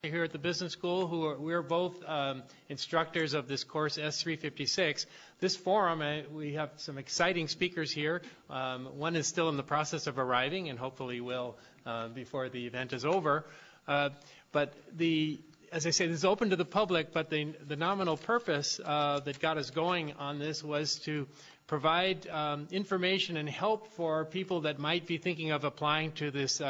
Here at the business school, we're both instructors of this course S356. This forum, we have some exciting speakers here. One is still in the process of arriving and hopefully will before the event is over. But as I say, this is open to the public, but the nominal purpose that got us going on this was to provide information and help for people that might be thinking of applying to this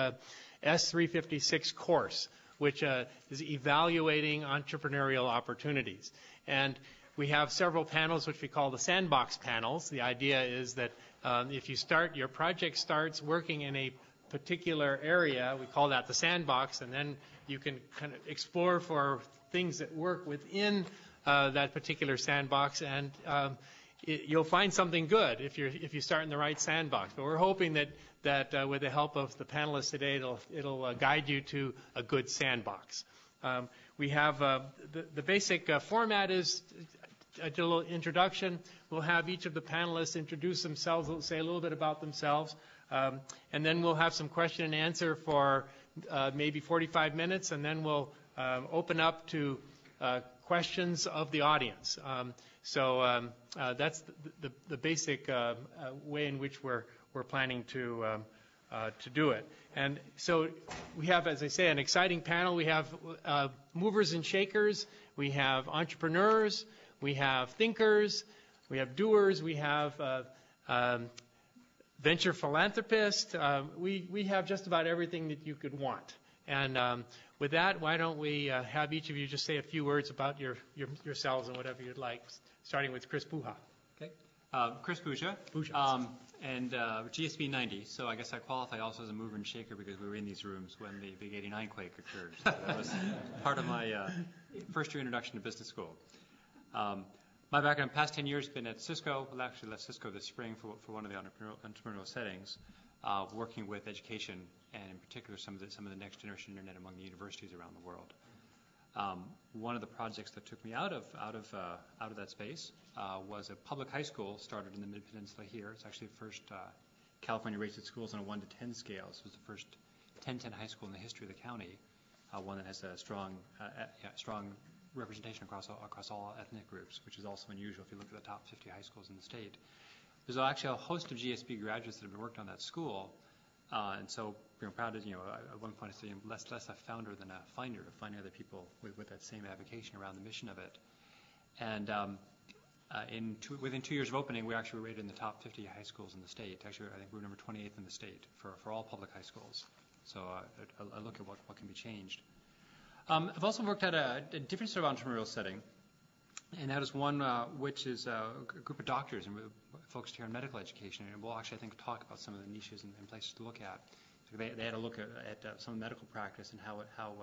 S356 course, which is evaluating entrepreneurial opportunities. And we have several panels which we call the sandbox panels. The idea is that if your project starts working in a particular area, we call that the sandbox, and then you can kind of explore for things that work within that particular sandbox, and you'll find something good if you start in the right sandbox. But we're hoping that with the help of the panelists today, it'll guide you to a good sandbox. We have the basic format is a little introduction. We'll have each of the panelists introduce themselves, say a little bit about themselves, and then we'll have some question and answer for maybe 45 minutes, and then we'll open up to questions of the audience. So that's the basic way in which we're planning to do it. And so we have, as I say, an exciting panel. We have movers and shakers. We have entrepreneurs. We have thinkers. We have doers. We have venture philanthropists. We have just about everything that you could want. And with that, why don't we have each of you just say a few words about yourselves and whatever you'd like, starting with Chris Buha. Okay. Chris Gousha. And GSB 90, so I guess I qualify also as a mover and shaker because we were in these rooms when the big 89 quake occurred. So that was part of my first year introduction to business school. My background, past 10 years, been at Cisco. Well, actually left Cisco this spring for one of the entrepreneurial settings, working with education and in particular some of the next generation internet among the universities around the world. One of the projects that took me out of that space was a public high school started in the Mid-Peninsula here. It's actually the first California rated schools on a 1 to 10 scale. So it was the first 10-10 high school in the history of the county, one that has a strong representation across all ethnic groups, which is also unusual if you look at the top 50 high schools in the state. There's actually a host of GSB graduates that have been worked on that school, and so proud to, at one point I said, less a founder than a finder, of finding other people with that same avocation around the mission of it. And within 2 years of opening, we actually were rated in the top 50 high schools in the state. Actually, I think we were number 28th in the state for all public high schools. So I look at what can be changed. I've also worked at a different sort of entrepreneurial setting, and that is one which is a group of doctors and focused here on medical education. And we'll actually, I think, talk about some of the niches and places to look at. So they had a look at some medical practice and how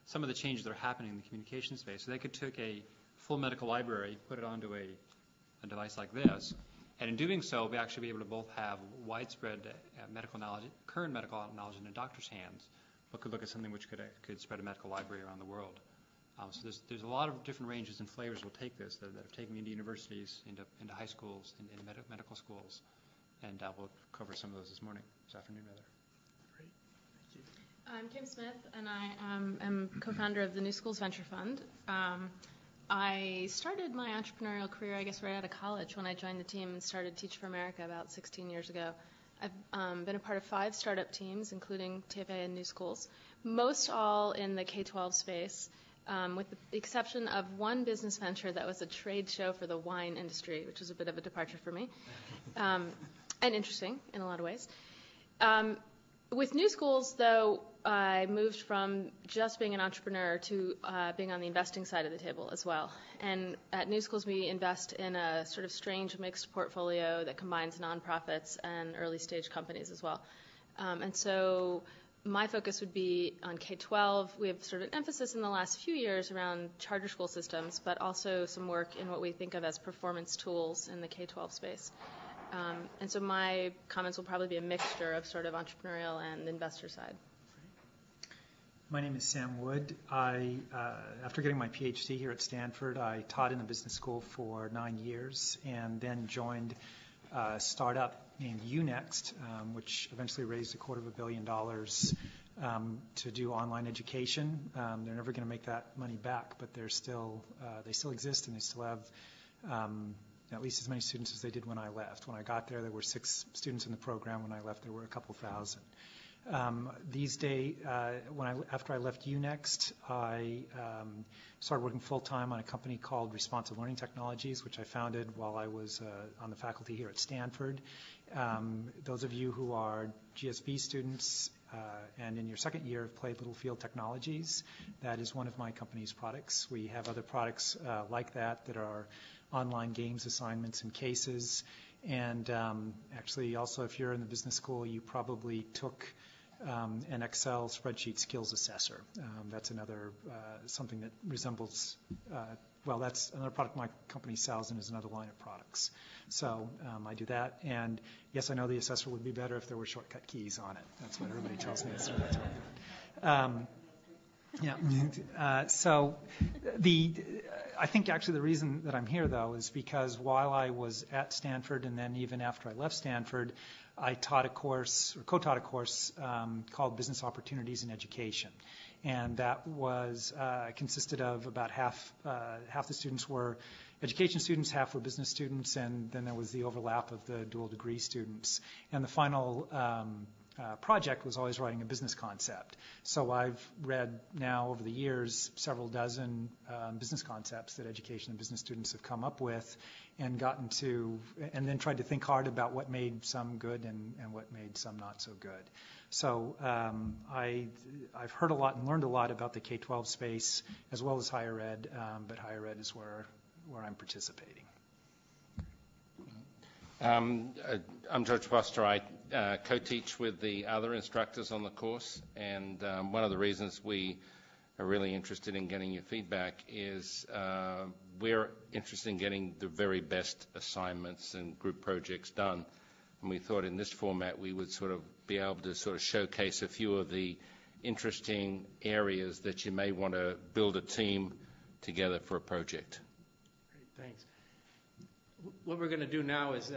some of the changes that are happening in the communication space. So they could take a full medical library, put it onto a device like this, and in doing so, we actually be able to both have widespread medical knowledge, current medical knowledge in a doctor's hands, but could look at something which could spread a medical library around the world. So there's a lot of different ranges and flavors we'll take this that have taken me into universities, into high schools, into medical schools, and we'll cover some of those this afternoon rather. Great. Thank you. I'm Kim Smith, and I am co-founder of the New Schools Venture Fund. I started my entrepreneurial career, I guess, right out of college when I joined the team and started Teach for America about 16 years ago. I've been a part of 5 startup teams, including TFA and New Schools, most all in the K-12 space, with the exception of one business venture that was a trade show for the wine industry, which was a bit of a departure for me, and interesting in a lot of ways. With New Schools, though, I moved from just being an entrepreneur to being on the investing side of the table as well. And at New Schools, we invest in a sort of strange mixed portfolio that combines nonprofits and early-stage companies as well. And so my focus would be on K-12. We have sort of an emphasis in the last few years around charter school systems, but also some work in what we think of as performance tools in the K-12 space. And so my comments will probably be a mixture of sort of entrepreneurial and investor side. My name is Sam Wood. After getting my PhD here at Stanford, I taught in the business school for 9 years and then joined a startup named Unext, which eventually raised $250 million to do online education. They're never going to make that money back, but they still exist, and they still have at least as many students as they did when I left. When I got there were 6 students in the program. When I left, there were a couple thousand. These days, after I left UNext, I started working full-time on a company called Responsive Learning Technologies, which I founded while I was on the faculty here at Stanford. Those of you who are GSB students and in your second year have played Littlefield Technologies. That is one of my company's products. We have other products like that are online games, assignments, and cases. And actually, also, if you're in the business school, you probably took an Excel spreadsheet skills assessor. That's another something that resembles, that's another product my company sells and is another line of products. So I do that. And yes, I know the assessor would be better if there were shortcut keys on it. That's what everybody tells me. So I think actually the reason that I'm here, though, is because while I was at Stanford and then even after I left Stanford, I taught a course, or co-taught a course called Business Opportunities in Education. And that was consisted of about half the students were education students, half were business students, and then there was the overlap of the dual degree students. And the final project was always writing a business concept. So I've read now over the years several dozen business concepts that education and business students have come up with and and then tried to think hard about what made some good and what made some not so good. So I've heard a lot and learned a lot about the K-12 space as well as higher ed, but higher ed is where I'm participating. I'm George Foster. I co-teach with the other instructors on the course, and one of the reasons we are really interested in getting your feedback is we're interested in getting the very best assignments and group projects done. And we thought in this format we would sort of be able to sort of showcase a few of the interesting areas that you may want to build a team together for a project. Great, thanks. What we're going to do now is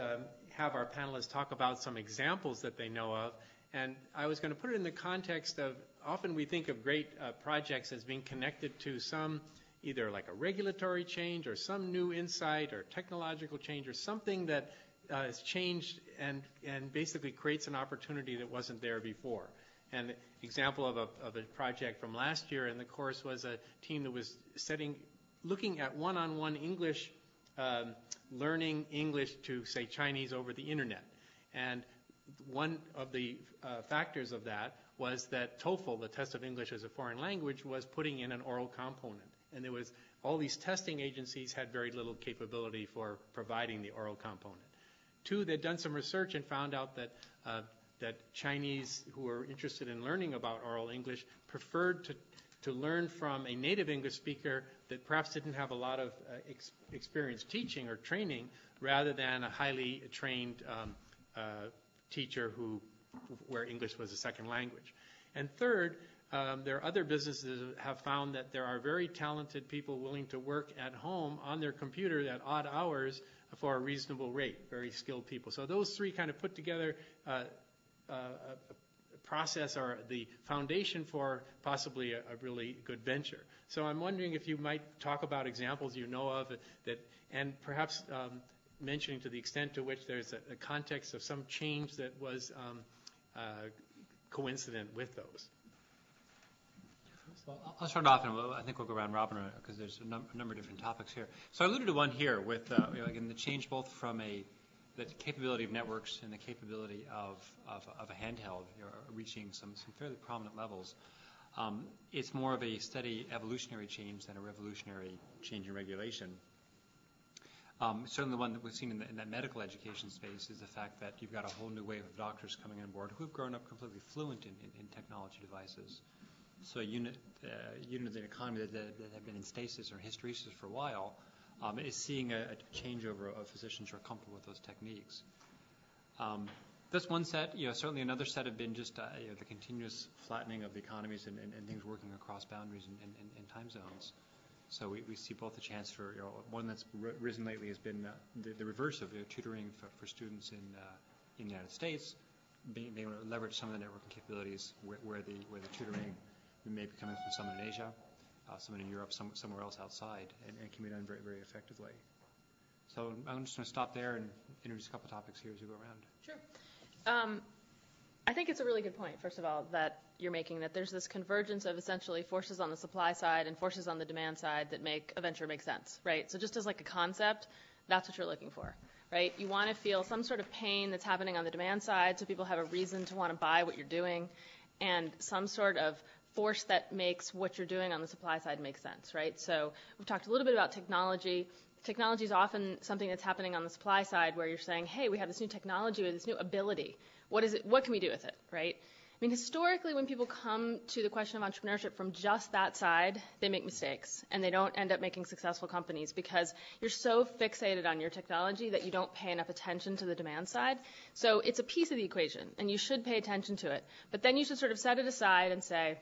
have our panelists talk about some examples that they know of. And I was going to put it in the context of, often we think of great projects as being connected to some, either like a regulatory change or some new insight or technological change or something that has changed and basically creates an opportunity that wasn't there before. And an example of a project from last year in the course was a team that was looking at one-on-one English, learning English to, say, Chinese over the internet. And one of the factors of that was that TOEFL, the test of English as a foreign language, was putting in an oral component. And there was all these testing agencies had very little capability for providing the oral component. 2, they'd done some research and found out that Chinese who were interested in learning about oral English preferred to learn from a native English speaker that perhaps didn't have a lot of experience teaching or training, rather than a highly trained teacher where English was a second language. And 3rd, there are other businesses that have found that there are very talented people willing to work at home on their computer at odd hours for a reasonable rate, very skilled people. So those 3 kind of put together a process or the foundation for possibly a really good venture. So I'm wondering if you might talk about examples you know of and perhaps mentioning to the extent to which there's a context of some change that was coincident with those. Well, I'll start off, and I think we'll go around robin because there's a number of different topics here. So I alluded to one here with, again, the change both from the capability of networks and the capability of a handheld reaching some fairly prominent levels. It's more of a steady evolutionary change than a revolutionary change in regulation. Certainly the one that we've seen in that medical education space is the fact that you've got a whole new wave of doctors coming on board who have grown up completely fluent in technology devices. So a unit of the economy that have been in stasis or hysteresis for a while is seeing a changeover of physicians who are comfortable with those techniques. That's one set. Certainly another set have been just the continuous flattening of the economies and things working across boundaries and time zones. So we see both a chance for, one that's risen lately has been the reverse of tutoring for students in the United States, being able to leverage some of the networking capabilities where the tutoring may be coming from someone in Asia, someone in Europe, somewhere else outside, and can be done very, very effectively. So I'm just going to stop there and introduce a couple topics here as we go around. Sure. I think it's a really good point, first of all, that you're making, that there's this convergence of essentially forces on the supply side and forces on the demand side that make a venture make sense, right? So just as like a concept, that's what you're looking for, right? You want to feel some sort of pain that's happening on the demand side so people have a reason to want to buy what you're doing, and some sort of force that makes what you're doing on the supply side make sense, right? So we've talked a little bit about technology. Technology is often something that's happening on the supply side where you're saying, hey, we have this new technology or this new ability. What is it? What can we do with it, right? I mean, historically, when people come to the question of entrepreneurship from just that side, they make mistakes, and they don't end up making successful companies because you're so fixated on your technology that you don't pay enough attention to the demand side. So it's a piece of the equation, and you should pay attention to it. But then you should sort of set it aside and say,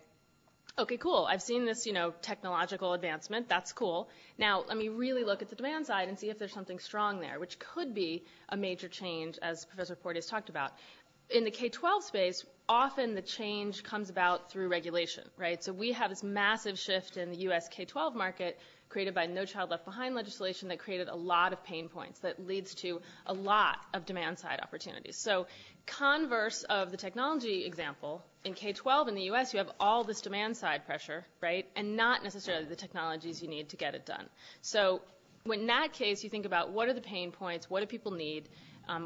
okay, cool, I've seen this, technological advancement. That's cool. Now, let me really look at the demand side and see if there's something strong there, which could be a major change, as Professor Porteous talked about. In the K-12 space, often the change comes about through regulation, right? So we have this massive shift in the U.S. K-12 market created by No Child Left Behind legislation that created a lot of pain points that leads to a lot of demand-side opportunities. So converse of the technology example, in K-12 in the U.S., you have all this demand-side pressure, right, and not necessarily the technologies you need to get it done. So in that case, you think about what are the pain points, what do people need.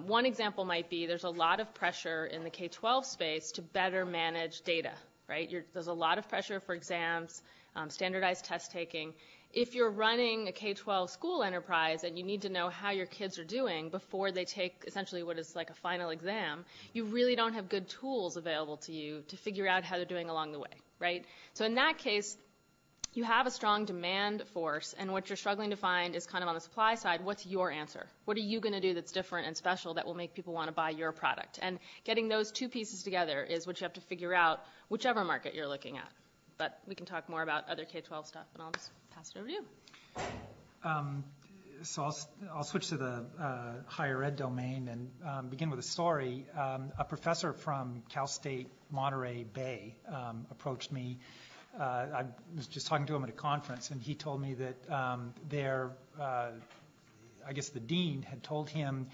One example might be there's a lot of pressure in the K-12 space to better manage data, right? There's a lot of pressure for exams, standardized test taking. If you're running a K-12 school enterprise and you need to know how your kids are doing before they take essentially what is like a final exam, you really don't have good tools available to you to figure out how they're doing along the way, right? So in that case, you have a strong demand force, and what you're struggling to find is kind of on the supply side, what's your answer? What are you going to do that's different and special that will make people want to buy your product? And getting those two pieces together is what you have to figure out, whichever market you're looking at. But we can talk more about other K-12 stuff, and I'll just pass it over to you. So I'll switch to the higher ed domain and begin with a story. A professor from Cal State Monterey Bay approached me. I was just talking to him at a conference, and he told me that the dean had told him,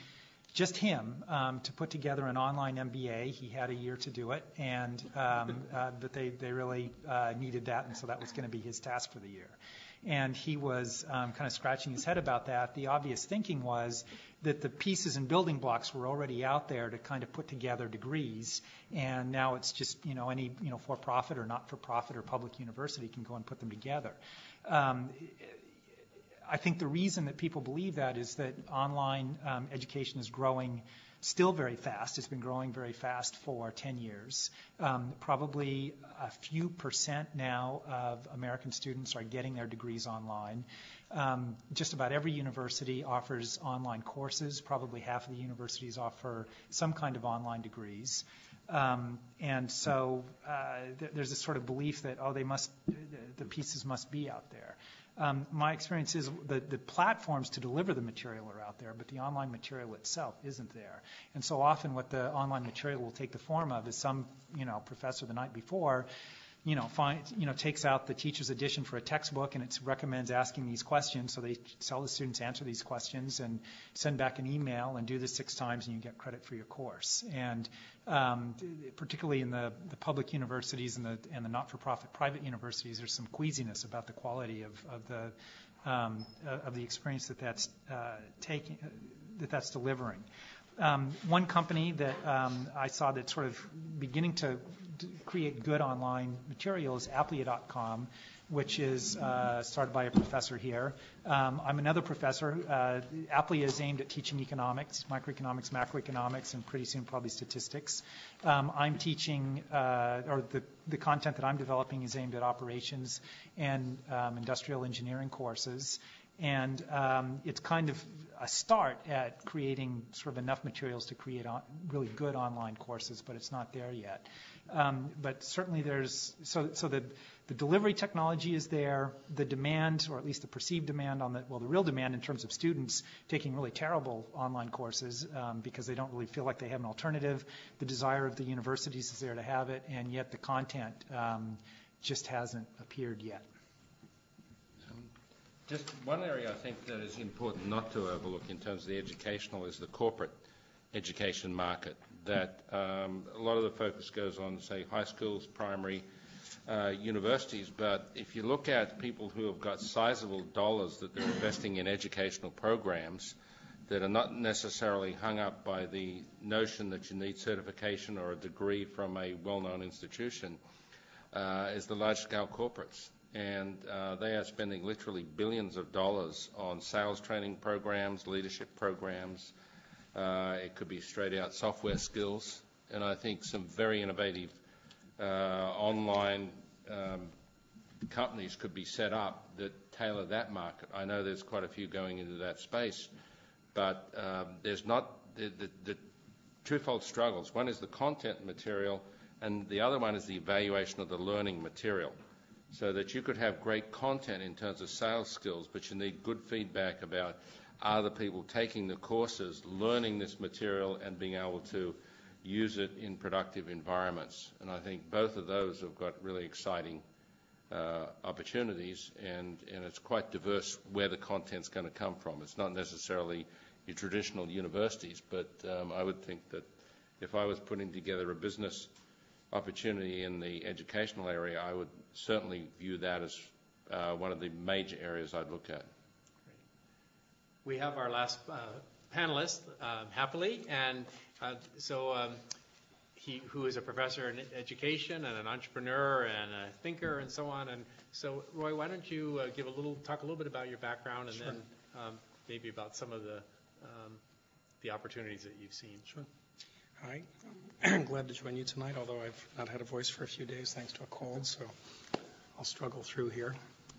just him, to put together an online MBA. He had a year to do it, and but they really needed that, and so that was going to be his task for the year. And he was kind of scratching his head about that. The obvious thinking was that the pieces and building blocks were already out there to kind of put together degrees, and now it's just any for-profit or not-for-profit or public university can go and put them together. I think the reason that people believe that is that online education is growing still very fast. It's been growing very fast for 10 years. Probably a few percent now of American students are getting their degrees online. Just about every university offers online courses. Probably half of the universities offer some kind of online degrees. And so there's this sort of belief that, the pieces must be out there. My experience is the platforms to deliver the material are out there, but the online material itself isn't there. And so often what the online material will take the form of is some, professor the night before, takes out the teacher's edition for a textbook, and it recommends asking these questions. So they tell the students answer these questions and send back an email and do this 6 times, and you get credit for your course. And particularly in the public universities and the not-for-profit private universities, there's some queasiness about the quality of the experience that's delivering. One company that I saw that's sort of beginning to create good online material is Applia.com, which is started by a professor here. I'm another professor. Applia is aimed at teaching economics, microeconomics, macroeconomics, and pretty soon probably statistics. I'm teaching, the content that I'm developing is aimed at operations and industrial engineering courses. And it's kind of a start at creating sort of enough materials to create really good online courses, but it's not there yet. But certainly the delivery technology is there. The demand, or at least the perceived demand the real demand in terms of students taking really terrible online courses because they don't really feel like they have an alternative. The desire of the universities is there to have it, and yet the content just hasn't appeared yet. Just one area I think that is important not to overlook in terms of the educational is the corporate education market. That a lot of the focus goes on, say, high schools, primary, universities, but if you look at people who have got sizable dollars that they're investing in educational programs that are not necessarily hung up by the notion that you need certification or a degree from a well-known institution, is the large-scale corporates. And they are spending literally billions of dollars on sales training programs, leadership programs. It could be straight-out software skills. And I think some very innovative online companies could be set up that tailor that market. I know there's quite a few going into that space, but there's not the twofold struggles. One is the content material, and the other one is the evaluation of the learning material. So that you could have great content in terms of sales skills, but you need good feedback about are the people taking the courses learning this material and being able to use it in productive environments. And I think both of those have got really exciting opportunities, and it's quite diverse where the content's going to come from. It's not necessarily your traditional universities, but I would think that if I was putting together a business opportunity in the educational area, I would certainly view that as one of the major areas I'd look at. We have our last panelist, happily, and who is a professor in education and an entrepreneur and a thinker and so on. And so, Roy, why don't you talk a little bit about your background, and then maybe about some of the opportunities that you've seen. Sure. Hi. I'm glad to join you tonight, although I've not had a voice for a few days thanks to a cold, so I'll struggle through here.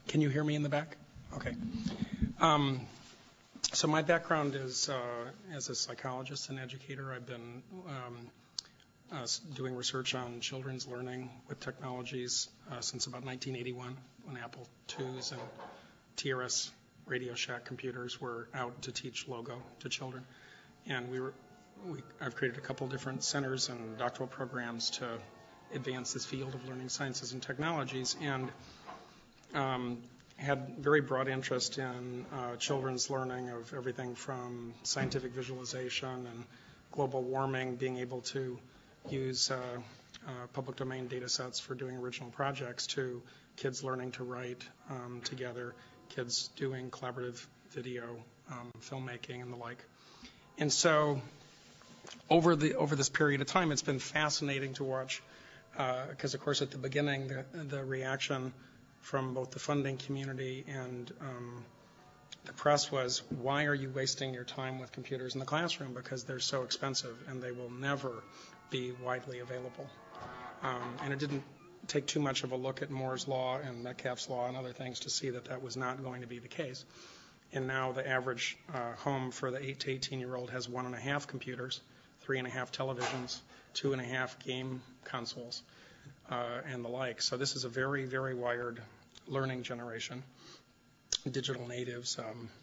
Can you hear me in the back? Okay. So my background is as a psychologist and educator. I've been doing research on children's learning with technologies since about 1981, when Apple IIs and TRS Radio Shack computers were out to teach Logo to children. And I've created a couple different centers and doctoral programs to advance this field of learning sciences and technologies, and had very broad interest in children's learning of everything from scientific visualization and global warming, being able to use public domain data sets for doing original projects, to kids learning to write together, kids doing collaborative video, filmmaking, and the like. And so over this period of time, it's been fascinating to watch, because, of course, at the beginning, the reaction from both the funding community and the press was, why are you wasting your time with computers in the classroom? Because they're so expensive and they will never be widely available. And it didn't take too much of a look at Moore's Law and Metcalfe's Law and other things to see that that was not going to be the case. And now the average home for the 8 to 18-year-old has 1.5 computers, 3.5 televisions, 2.5 game consoles, and the like. So this is a very, very wired learning generation. Digital natives,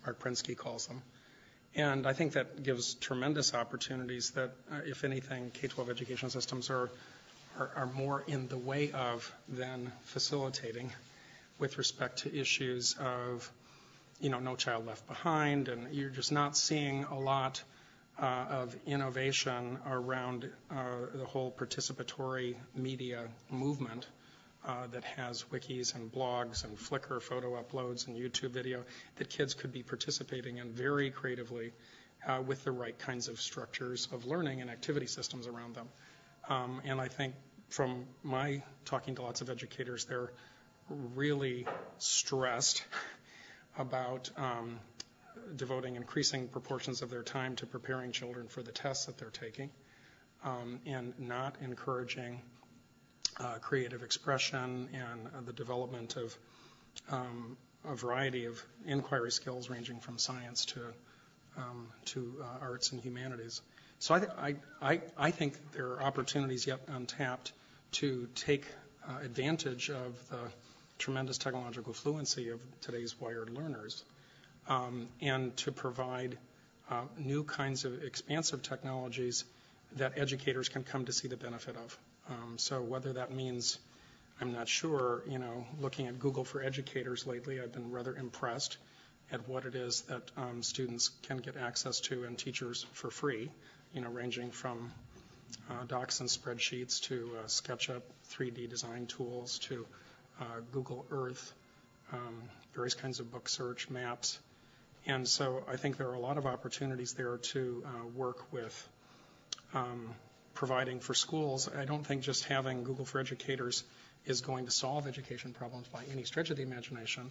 Mark Prensky calls them. And I think that gives tremendous opportunities that, if anything, K-12 education systems are more in the way of than facilitating with respect to issues of, No Child Left Behind, and you're just not seeing a lot of innovation around the whole participatory media movement that has wikis and blogs and Flickr photo uploads and YouTube video that kids could be participating in very creatively with the right kinds of structures of learning and activity systems around them. And I think from my talking to lots of educators, they're really stressed about devoting increasing proportions of their time to preparing children for the tests that they're taking, and not encouraging creative expression and the development of a variety of inquiry skills ranging from science to arts and humanities. So I think there are opportunities yet untapped to take advantage of the tremendous technological fluency of today's wired learners, and to provide new kinds of expansive technologies that educators can come to see the benefit of. So whether that means, I'm not sure, looking at Google for Educators lately, I've been rather impressed at what it is that students can get access to and teachers for free, ranging from docs and spreadsheets to SketchUp 3D design tools to Google Earth, various kinds of book search, maps. And so I think there are a lot of opportunities there to work with providing for schools. I don't think just having Google for Educators is going to solve education problems by any stretch of the imagination,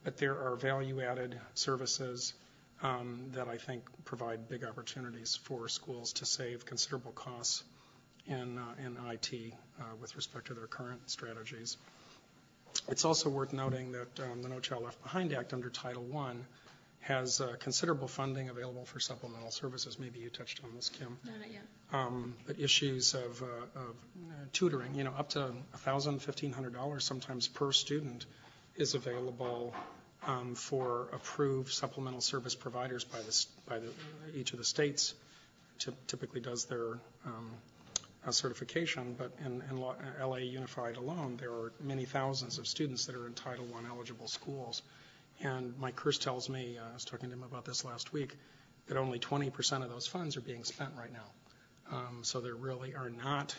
but there are value-added services that I think provide big opportunities for schools to save considerable costs in IT with respect to their current strategies. It's also worth noting that the No Child Left Behind Act under Title I has considerable funding available for supplemental services. Maybe you touched on this, Kim. No, not yet. But issues of tutoring, up to $1,000, $1,500 sometimes per student is available for approved supplemental service providers by each of the states. Typically does their certification, but in LA Unified alone, there are many thousands of students that are in Title I eligible schools. And Mike Kirst tells me, I was talking to him about this last week, that only 20% of those funds are being spent right now. So there really are not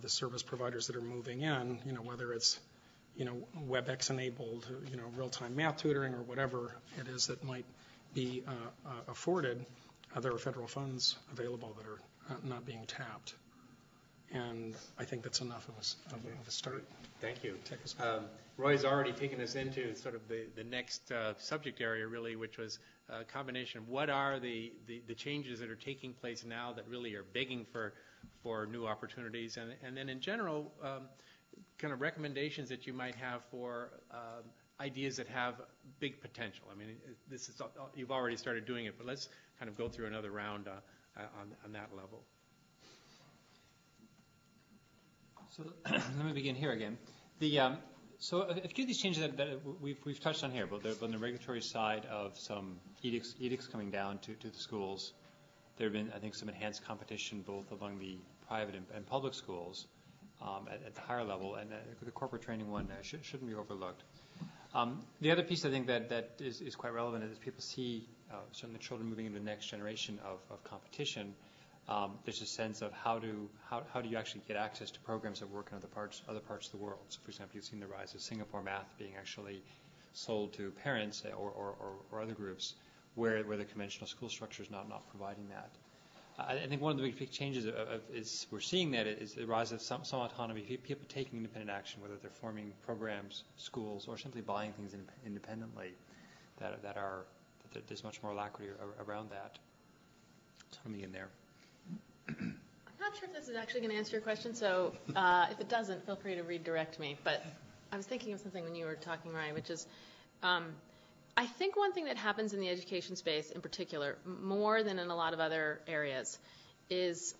the service providers that are moving in, whether it's, WebEx enabled, real-time math tutoring or whatever it is that might be afforded. There are federal funds available that are not being tapped. And I think that's enough of a start. Thank you. Roy's already taken us into sort of the next subject area, really, which was a combination of what are the changes that are taking place now that really are begging for new opportunities, and then in general, kind of recommendations that you might have for ideas that have big potential. I mean, you've already started doing it, but let's kind of go through another round on that level. So let me begin here again. So a few of these changes that we've touched on here, both on the regulatory side of some edicts coming down to the schools. There have been, I think, some enhanced competition both among the private and public schools at the higher level, and the corporate training one shouldn't be overlooked. The other piece I think that is quite relevant is people see certainly the children moving into the next generation of competition. There's a sense of how do you actually get access to programs that work in other parts of the world. So, for example, you've seen the rise of Singapore math being actually sold to parents or other groups where the conventional school structure is not providing that. I think one of the big changes is we're seeing that is the rise of some autonomy, people taking independent action, whether they're forming programs, schools, or simply buying things independently. That there's much more alacrity around that. Autonomy in there. I'm not sure if this is actually going to answer your question, so if it doesn't, feel free to redirect me. But I was thinking of something when you were talking, Ryan, which is I think one thing that happens in the education space in particular, more than in a lot of other areas, is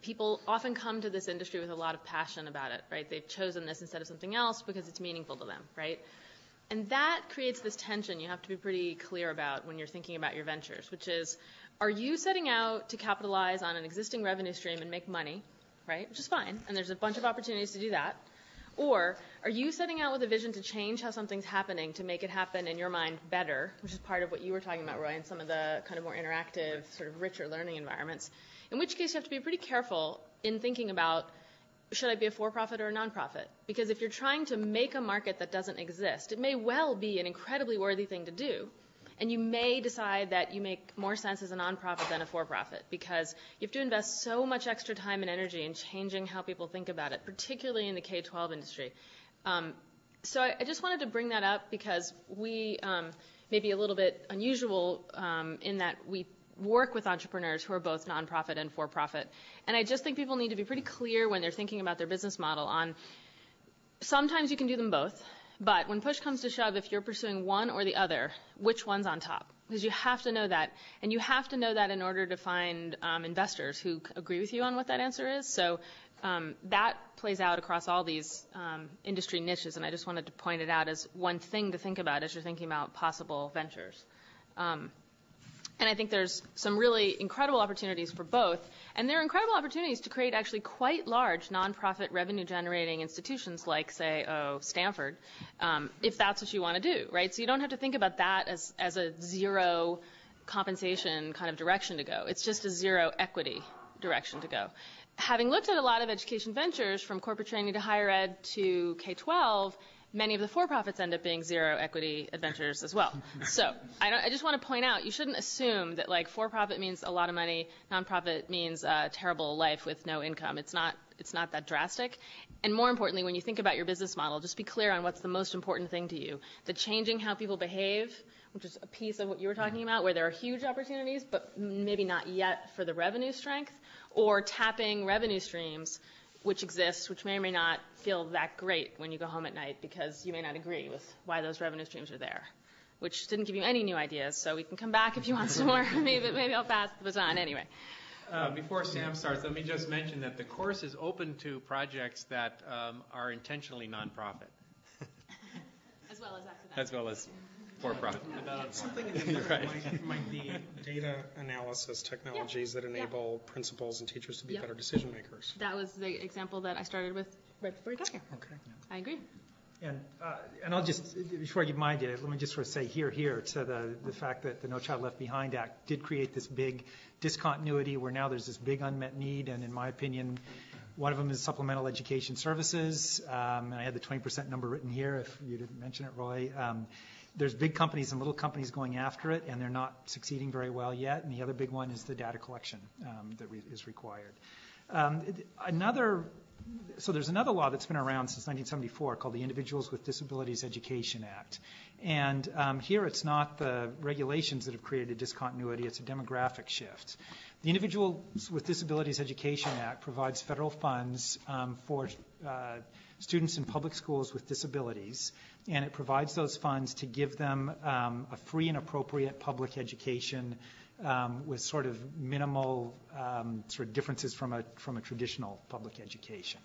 people often come to this industry with a lot of passion about it, right? They've chosen this instead of something else because it's meaningful to them, right? And that creates this tension you have to be pretty clear about when you're thinking about your ventures, which is, are you setting out to capitalize on an existing revenue stream and make money, right, which is fine, and there's a bunch of opportunities to do that, or are you setting out with a vision to change how something's happening to make it happen in your mind better, which is part of what you were talking about, Roy, in some of the kind of more interactive, sort of richer learning environments, in which case you have to be pretty careful in thinking about, should I be a for-profit or a non-profit? Because if you're trying to make a market that doesn't exist, it may well be an incredibly worthy thing to do, and you may decide that you make more sense as a non-profit than a for-profit because you have to invest so much extra time and energy in changing how people think about it, particularly in the K-12 industry. So I just wanted to bring that up because we may be a little bit unusual in that we work with entrepreneurs who are both nonprofit and for-profit. And I just think people need to be pretty clear when they're thinking about their business model on sometimes you can do them both, But when push comes to shove, if you're pursuing one or the other, which one's on top? Because you have to know that. And you have to know that in order to find investors who agree with you on what that answer is. So that plays out across all these industry niches, and I just wanted to point it out as one thing to think about as you're thinking about possible ventures. And I think there's some really incredible opportunities for both. And there are incredible opportunities to create actually quite large nonprofit revenue-generating institutions like, say, Stanford, if that's what you want to do, right? So you don't have to think about that as a zero compensation kind of direction to go. It's just a zero equity direction to go. Having looked at a lot of education ventures from corporate training to higher ed to K-12, many of the for-profits end up being zero equity adventures as well. So I just want to point out, you shouldn't assume that like for-profit means a lot of money, nonprofit means a terrible life with no income. It's not that drastic. And more importantly, when you think about your business model, just be clear on what's the most important thing to you. The changing how people behave, which is a piece of what you were talking about, where there are huge opportunities, but maybe not yet for the revenue strength, or tapping revenue streams which exist, which may or may not feel that great when you go home at night because you may not agree with why those revenue streams are there, which didn't give you any new ideas. So we can come back if you want some more. maybe I'll pass the baton anyway. Before Sam starts, let me just mention that the course is open to projects that are intentionally nonprofit. As well as accidental. As well as for-profit. Something in there might be data analysis technologies that enable principals and teachers to be better decision makers. That was the example that I started with right before you got here. Okay. I agree. And I'll just, before I give my idea, let me just sort of say here to the fact that the No Child Left Behind Act did create this big discontinuity where now there's this big unmet need, and in my opinion, one of them is supplemental education services. And I had the 20% number written here if you didn't mention it, Roy. There's big companies and little companies going after it, and they're not succeeding very well yet. And the other big one is the data collection that is required. So there's another law that's been around since 1974 called the Individuals with Disabilities Education Act. And here it's not the regulations that have created discontinuity, it's a demographic shift. The Individuals with Disabilities Education Act provides federal funds for students in public schools with disabilities, and it provides those funds to give them a free and appropriate public education with sort of minimal sort of differences from a traditional public education.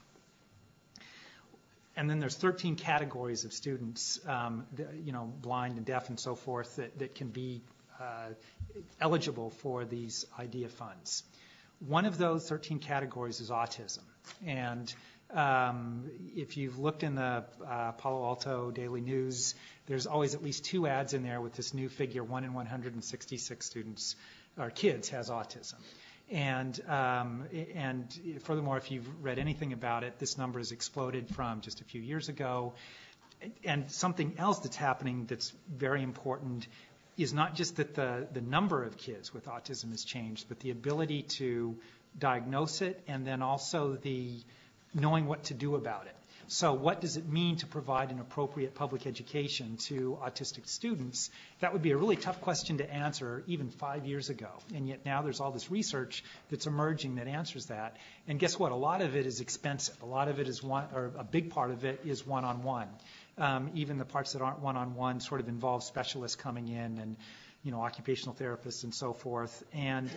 And then there's 13 categories of students, blind and deaf and so forth, that can be eligible for these IDEA funds. One of those 13 categories is autism. And if you've looked in the Palo Alto Daily News, there's always at least 2 ads in there with this new figure, 1 in 166 students or kids has autism. And furthermore, if you've read anything about it, this number has exploded from just a few years ago. And something else that's happening that's very important is not just that the number of kids with autism has changed, but the ability to diagnose it and then also the knowing what to do about it. So what does it mean to provide an appropriate public education to autistic students? That would be a really tough question to answer even 5 years ago. And yet now there's all this research that's emerging that answers that. And guess what? A lot of it is expensive. A lot of it is a big part of it is one-on-one. Even the parts that aren't one-on-one sort of involve specialists coming in and, occupational therapists and so forth. And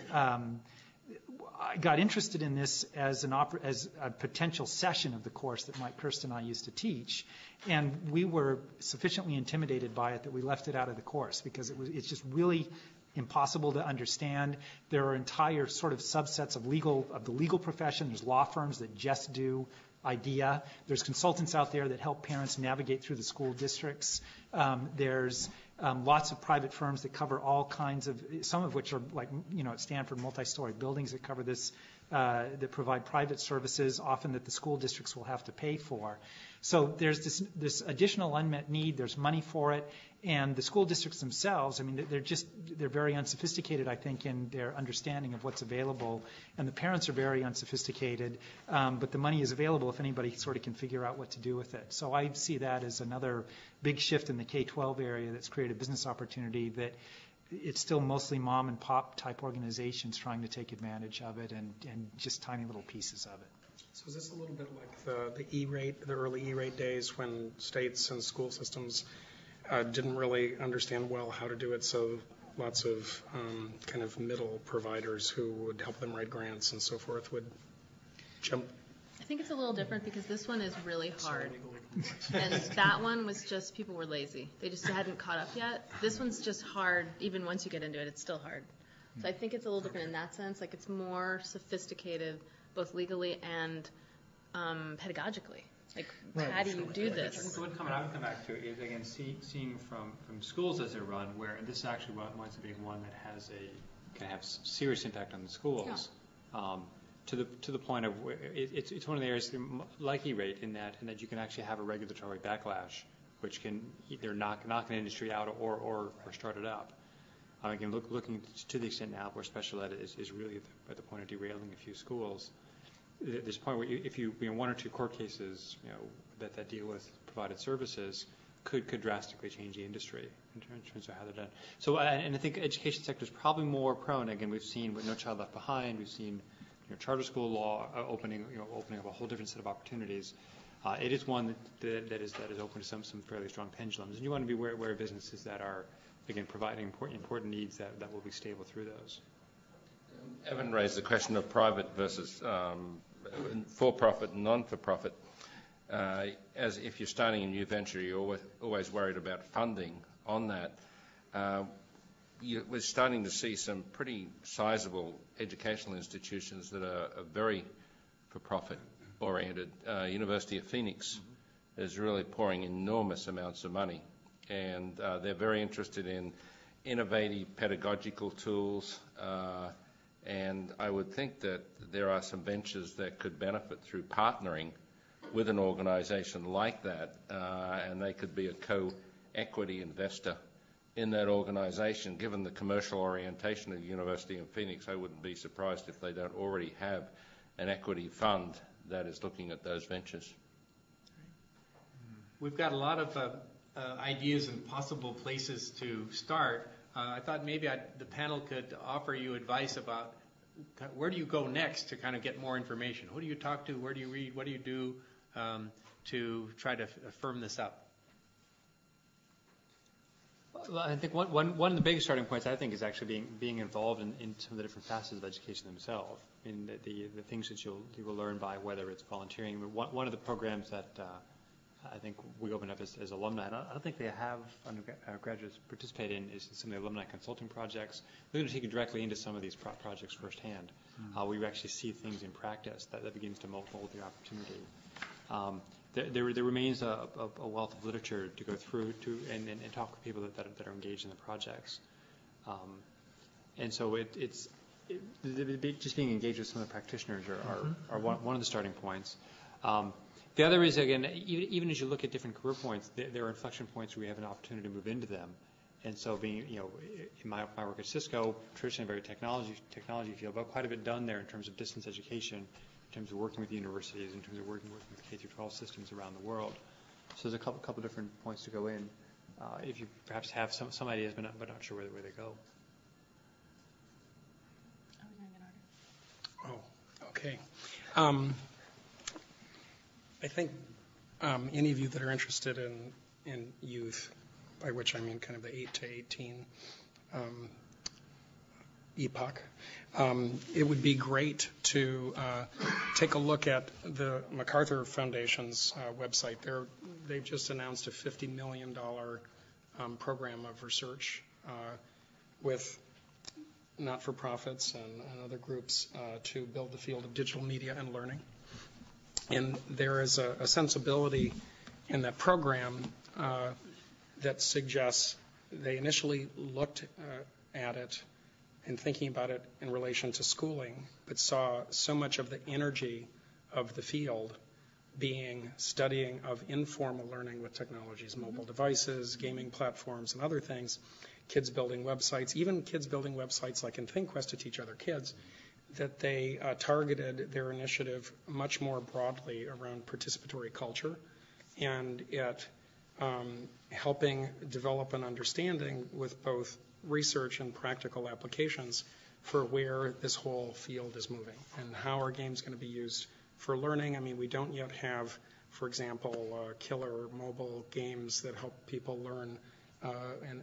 I got interested in this as a potential session of the course that Mike Kirsten and I used to teach, and we were sufficiently intimidated by it that we left it out of the course because it's just really impossible to understand. There are entire sort of subsets of the legal profession. There's law firms that just do IDEA. There's consultants out there that help parents navigate through the school districts. There's lots of private firms that cover all kinds of, some of which are like, at Stanford, multi-story buildings that cover this, that provide private services, often that the school districts will have to pay for. So there's this additional unmet need. There's money for it. And the school districts themselves, they're very unsophisticated, I think, in their understanding of what's available. And the parents are very unsophisticated. But the money is available if anybody sort of can figure out what to do with it. So I see that as another big shift in the K-12 area that's created a business opportunity that it's still mostly mom and pop type organizations trying to take advantage of it and just tiny little pieces of it. So is this a little bit like the E-rate, the early E-rate days when states and school systems didn't really understand well how to do it, so lots of kind of middle providers who would help them write grants and so forth would jump? I think it's a little different because this one is really hard. And that one was just, people were lazy. They just hadn't caught up yet. This one's just hard. Even once you get into it, it's still hard. So I think it's a little different in that sense. Like, it's more sophisticated, both legally and pedagogically. Like, how do you do this? One comment I would come back to is, again, seeing from schools as they're run, where, and this is actually one's a big one that can have serious impact on the schools. Yeah. To the point of it's one of the areas like E-rate in that you can actually have a regulatory backlash, which can either knock an industry out or start it up. Again, looking to the extent now where special ed is really at the point of derailing a few schools. There's a point where if you one or two court cases that deal with provided services could drastically change the industry in terms of how they're done. So and I think education sector is probably more prone. Again, we've seen with No Child Left Behind, we've seen charter school law opening up a whole different set of opportunities. It is one that is open to some fairly strong pendulums, and you want to be aware of businesses that are, again, providing important needs that will be stable through those. Evan raised the question of private versus for-profit and non-for-profit. As if you're starting a new venture, you're always worried about funding on that. We're starting to see some pretty sizable educational institutions that are very for-profit oriented. University of Phoenix is really pouring enormous amounts of money, and they're very interested in innovative pedagogical tools, and I would think that there are some ventures that could benefit through partnering with an organization like that, and they could be a co-equity investor in that organization. Given the commercial orientation of the University of Phoenix, I wouldn't be surprised if they don't already have an equity fund that is looking at those ventures. We've got a lot of ideas and possible places to start. I thought maybe the panel could offer you advice about where do you go next to kind of get more information? Who do you talk to? Where do you read? What do you do to try to firm this up? Well, I think one of the biggest starting points, I think, is actually being involved in some of the different facets of education themselves. I mean, the things that you will learn by, whether it's volunteering. One of the programs that I think we open up as alumni, and I don't think they have undergraduates participate in, is some of the alumni consulting projects. We're going to take you directly into some of these projects firsthand, where you actually see things in practice that begins to mold the opportunity. There remains a wealth of literature to go through and talk with people that are engaged in the projects. And so it's just being engaged with some of the practitioners are one of the starting points. The other is, again, even as you look at different career points, there are inflection points where we have an opportunity to move into them. And so being, in my work at Cisco, traditionally very technology field, but quite a bit done there in terms of distance education, in terms of working with universities, in terms of working with K-12 systems around the world. So there's a couple different points to go in. If you perhaps have some ideas, but not sure where they go. Oh, okay. I think any of you that are interested in youth, by which I mean kind of the 8 to 18 epoch, it would be great to take a look at the MacArthur Foundation's website. They've just announced a $50 million program of research with not-for-profits and other groups to build the field of digital media and learning. And there is a sensibility in that program that suggests they initially looked at it and thinking about it in relation to schooling, but saw so much of the energy of the field being studying of informal learning with technologies, mobile devices, gaming platforms, and other things, kids building websites, even kids building websites like in ThinkQuest to teach other kids, that they targeted their initiative much more broadly around participatory culture and at helping develop an understanding with both research and practical applications for where this whole field is moving and how are games going to be used for learning. I mean, we don't yet have, for example, killer mobile games that help people learn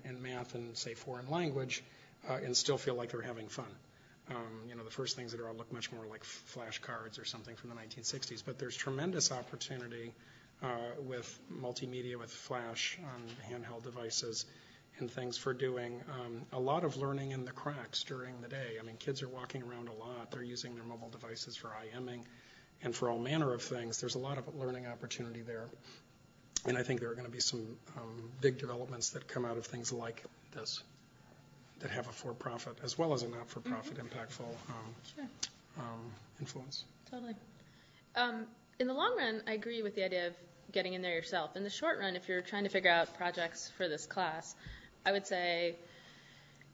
in math and, say, foreign language and still feel like they're having fun. The first things that are look much more like flashcards or something from the 1960s. But there's tremendous opportunity with multimedia, with flash on handheld devices and things for doing a lot of learning in the cracks during the day. I mean, kids are walking around a lot. They're using their mobile devices for IMing and for all manner of things. There's a lot of learning opportunity there. And I think there are going to be some big developments that come out of things like this that have a for-profit as well as a not-for-profit impactful influence. Totally. In the long run, I agree with the idea of getting in there yourself. In the short run, if you're trying to figure out projects for this class, I would say,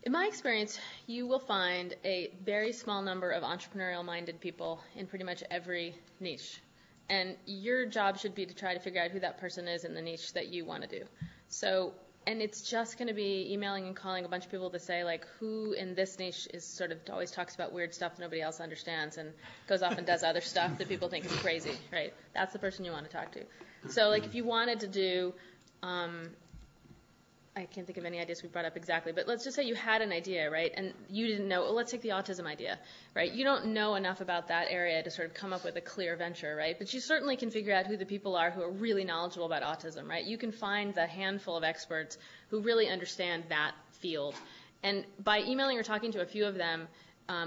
in my experience, you will find a very small number of entrepreneurial-minded people in pretty much every niche. And your job should be to try to figure out who that person is in the niche that you want to do. So, and it's just going to be emailing and calling a bunch of people to say, like, who in this niche is sort of always talks about weird stuff nobody else understands and goes off and does other stuff that people think is crazy, right? That's the person you want to talk to. So, like, if you wanted to do, I can't think of any ideas we brought up exactly, but let's just say you had an idea, right, and you didn't know, let's take the autism idea, right? You don't know enough about that area to sort of come up with a clear venture, right? But you certainly can figure out who the people are who are really knowledgeable about autism, right? You can find the handful of experts who really understand that field. And by emailing or talking to a few of them,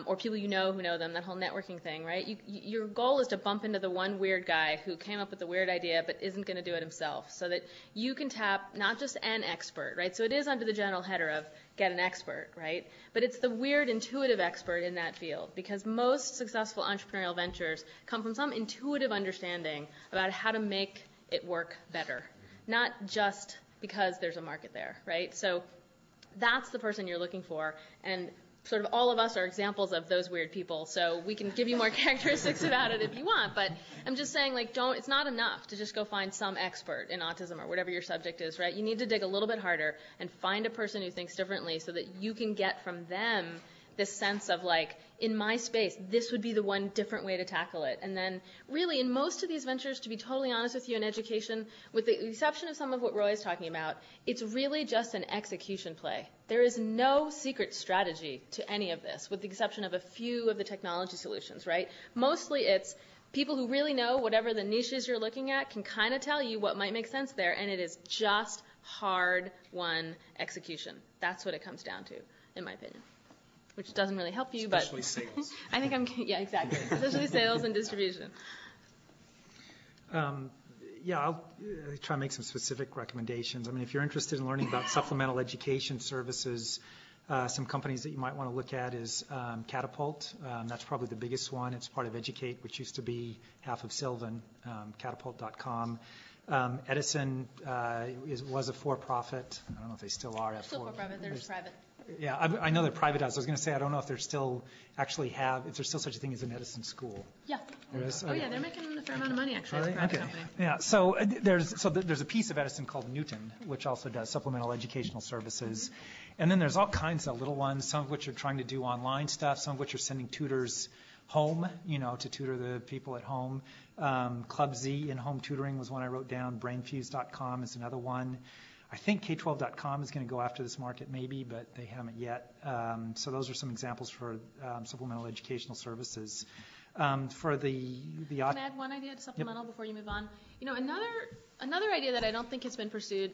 or people you know who know them, that whole networking thing, right? Your goal is to bump into the one weird guy who came up with the weird idea but isn't going to do it himself, so that you can tap not just an expert, right? So it is under the general header of get an expert, right? But it's the weird intuitive expert in that field, because most successful entrepreneurial ventures come from some intuitive understanding about how to make it work better, not just because there's a market there, right? So that's the person you're looking for, and sort of all of us are examples of those weird people, so we can give you more characteristics about it if you want, but I'm just saying, like, it's not enough to just go find some expert in autism or whatever your subject is, right? You need to dig a little bit harder and find a person who thinks differently so that you can get from them this sense of, like, in my space, this would be the one different way to tackle it. And then really in most of these ventures, to be totally honest with you, in education, with the exception of some of what Roy is talking about, it's really just an execution play. There is no secret strategy to any of this, with the exception of a few of the technology solutions, right? Mostly it's people who really know whatever the niches you're looking at can kind of tell you what might make sense there, and it is just hard-won execution. That's what it comes down to, in my opinion. Which doesn't really help you, especially sales. I think yeah, exactly. Especially sales and distribution. I'll try to make some specific recommendations. I mean, if you're interested in learning about supplemental education services, some companies that you might want to look at is Catapult. That's probably the biggest one. It's part of Educate, which used to be half of Sylvan, catapult.com. Edison was a for-profit. I don't know if they still are. Still for-profit. They're just private. Yeah, I know they're privatized. I was going to say, I don't know if they're still actually if there's still such a thing as an Edison school. Yeah. There is? Oh, yeah, they're making a fair amount of money, actually, as a private company. Yeah, so there's a piece of Edison called Newton, which also does supplemental educational services. And then there's all kinds of little ones, some of which are trying to do online stuff, some of which are sending tutors home, to tutor the people at home. Club Z in-home tutoring was one I wrote down. Brainfuse.com is another one. I think K12.com is going to go after this market maybe, but they haven't yet. So those are some examples for supplemental educational services. For the Can I add one idea to supplemental before you move on? Another idea that I don't think has been pursued,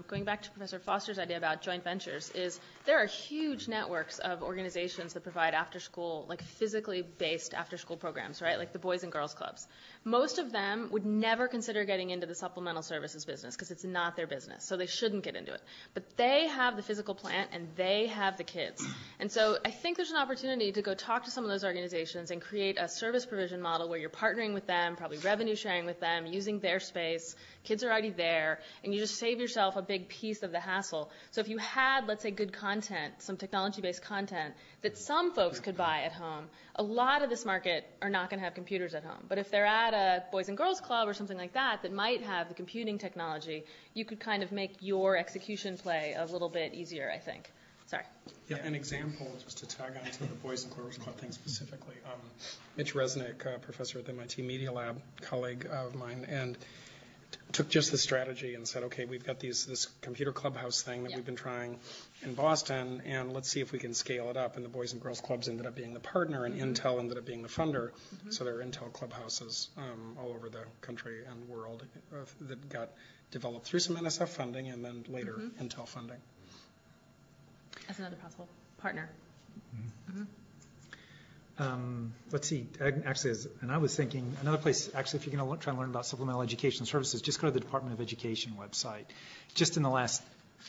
going back to Professor Foster's idea about joint ventures, is there are huge networks of organizations that provide after-school, like physically based after-school programs, right? Like the Boys and Girls Clubs. Most of them would never consider getting into the supplemental services business because it's not their business, so they shouldn't get into it. But they have the physical plant and they have the kids. And so I think there's an opportunity to go talk to some of those organizations and create a service provision model where you're partnering with them, probably revenue sharing with them, using their space. Kids are already there, and you just save yourself a big piece of the hassle. So if you had, let's say, good content, some technology-based content that some folks could buy at home, a lot of this market are not going to have computers at home. But if they're at a Boys and Girls Club or something like that that might have the computing technology, you could kind of make your execution play a little bit easier, I think. Sorry. Yeah, an example, just to tag on to the Boys and Girls Club thing specifically. Mitch Resnick, professor at the MIT Media Lab, colleague of mine, and took just the strategy and said, okay, we've got this computer clubhouse thing that we've been trying in Boston, and let's see if we can scale it up. And the Boys and Girls Clubs ended up being the partner, and Intel ended up being the funder. So there are Intel clubhouses all over the country and world that got developed through some NSF funding and then later Intel funding. As another possible partner. Let's see. Actually, and I was thinking another place. Actually, if you're going to try and learn about supplemental education services, just go to the Department of Education website. Just in the last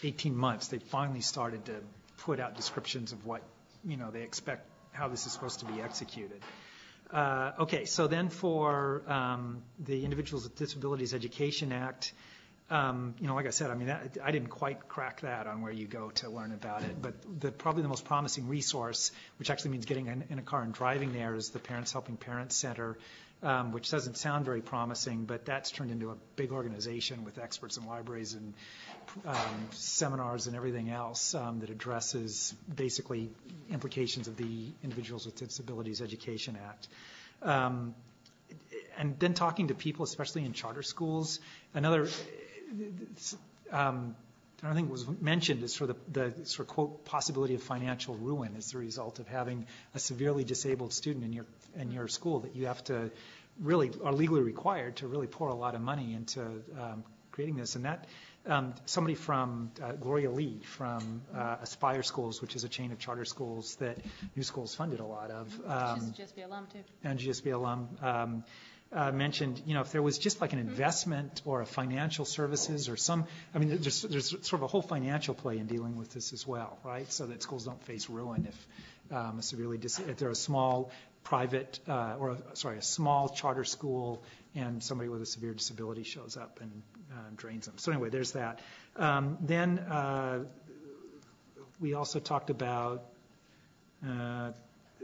18 months, they finally started to put out descriptions of what they expect, how this is supposed to be executed. Okay, so then for the Individuals with Disabilities Education Act. Like I said, I didn't quite crack that on where you go to learn about it. But probably the most promising resource, which actually means getting in a car and driving there, is the Parents Helping Parents Center, which doesn't sound very promising, but that's turned into a big organization with experts in libraries and seminars and everything else that addresses basically implications of the Individuals with Disabilities Education Act. And then talking to people, especially in charter schools, another thing that was mentioned is sort of the quote possibility of financial ruin as the result of having a severely disabled student in your school that you have to really are legally required to really pour a lot of money into creating this. And that somebody from Gloria Lee from Aspire Schools, which is a chain of charter schools that New Schools funded a lot of. She's a GSB alum too. And GSB alum. Mentioned, if there was just like an investment or a financial services or there's sort of a whole financial play in dealing with this as well, right? So that schools don't face ruin if they're a small private a small charter school and somebody with a severe disability shows up and drains them. So anyway, there's that. Then we also talked about the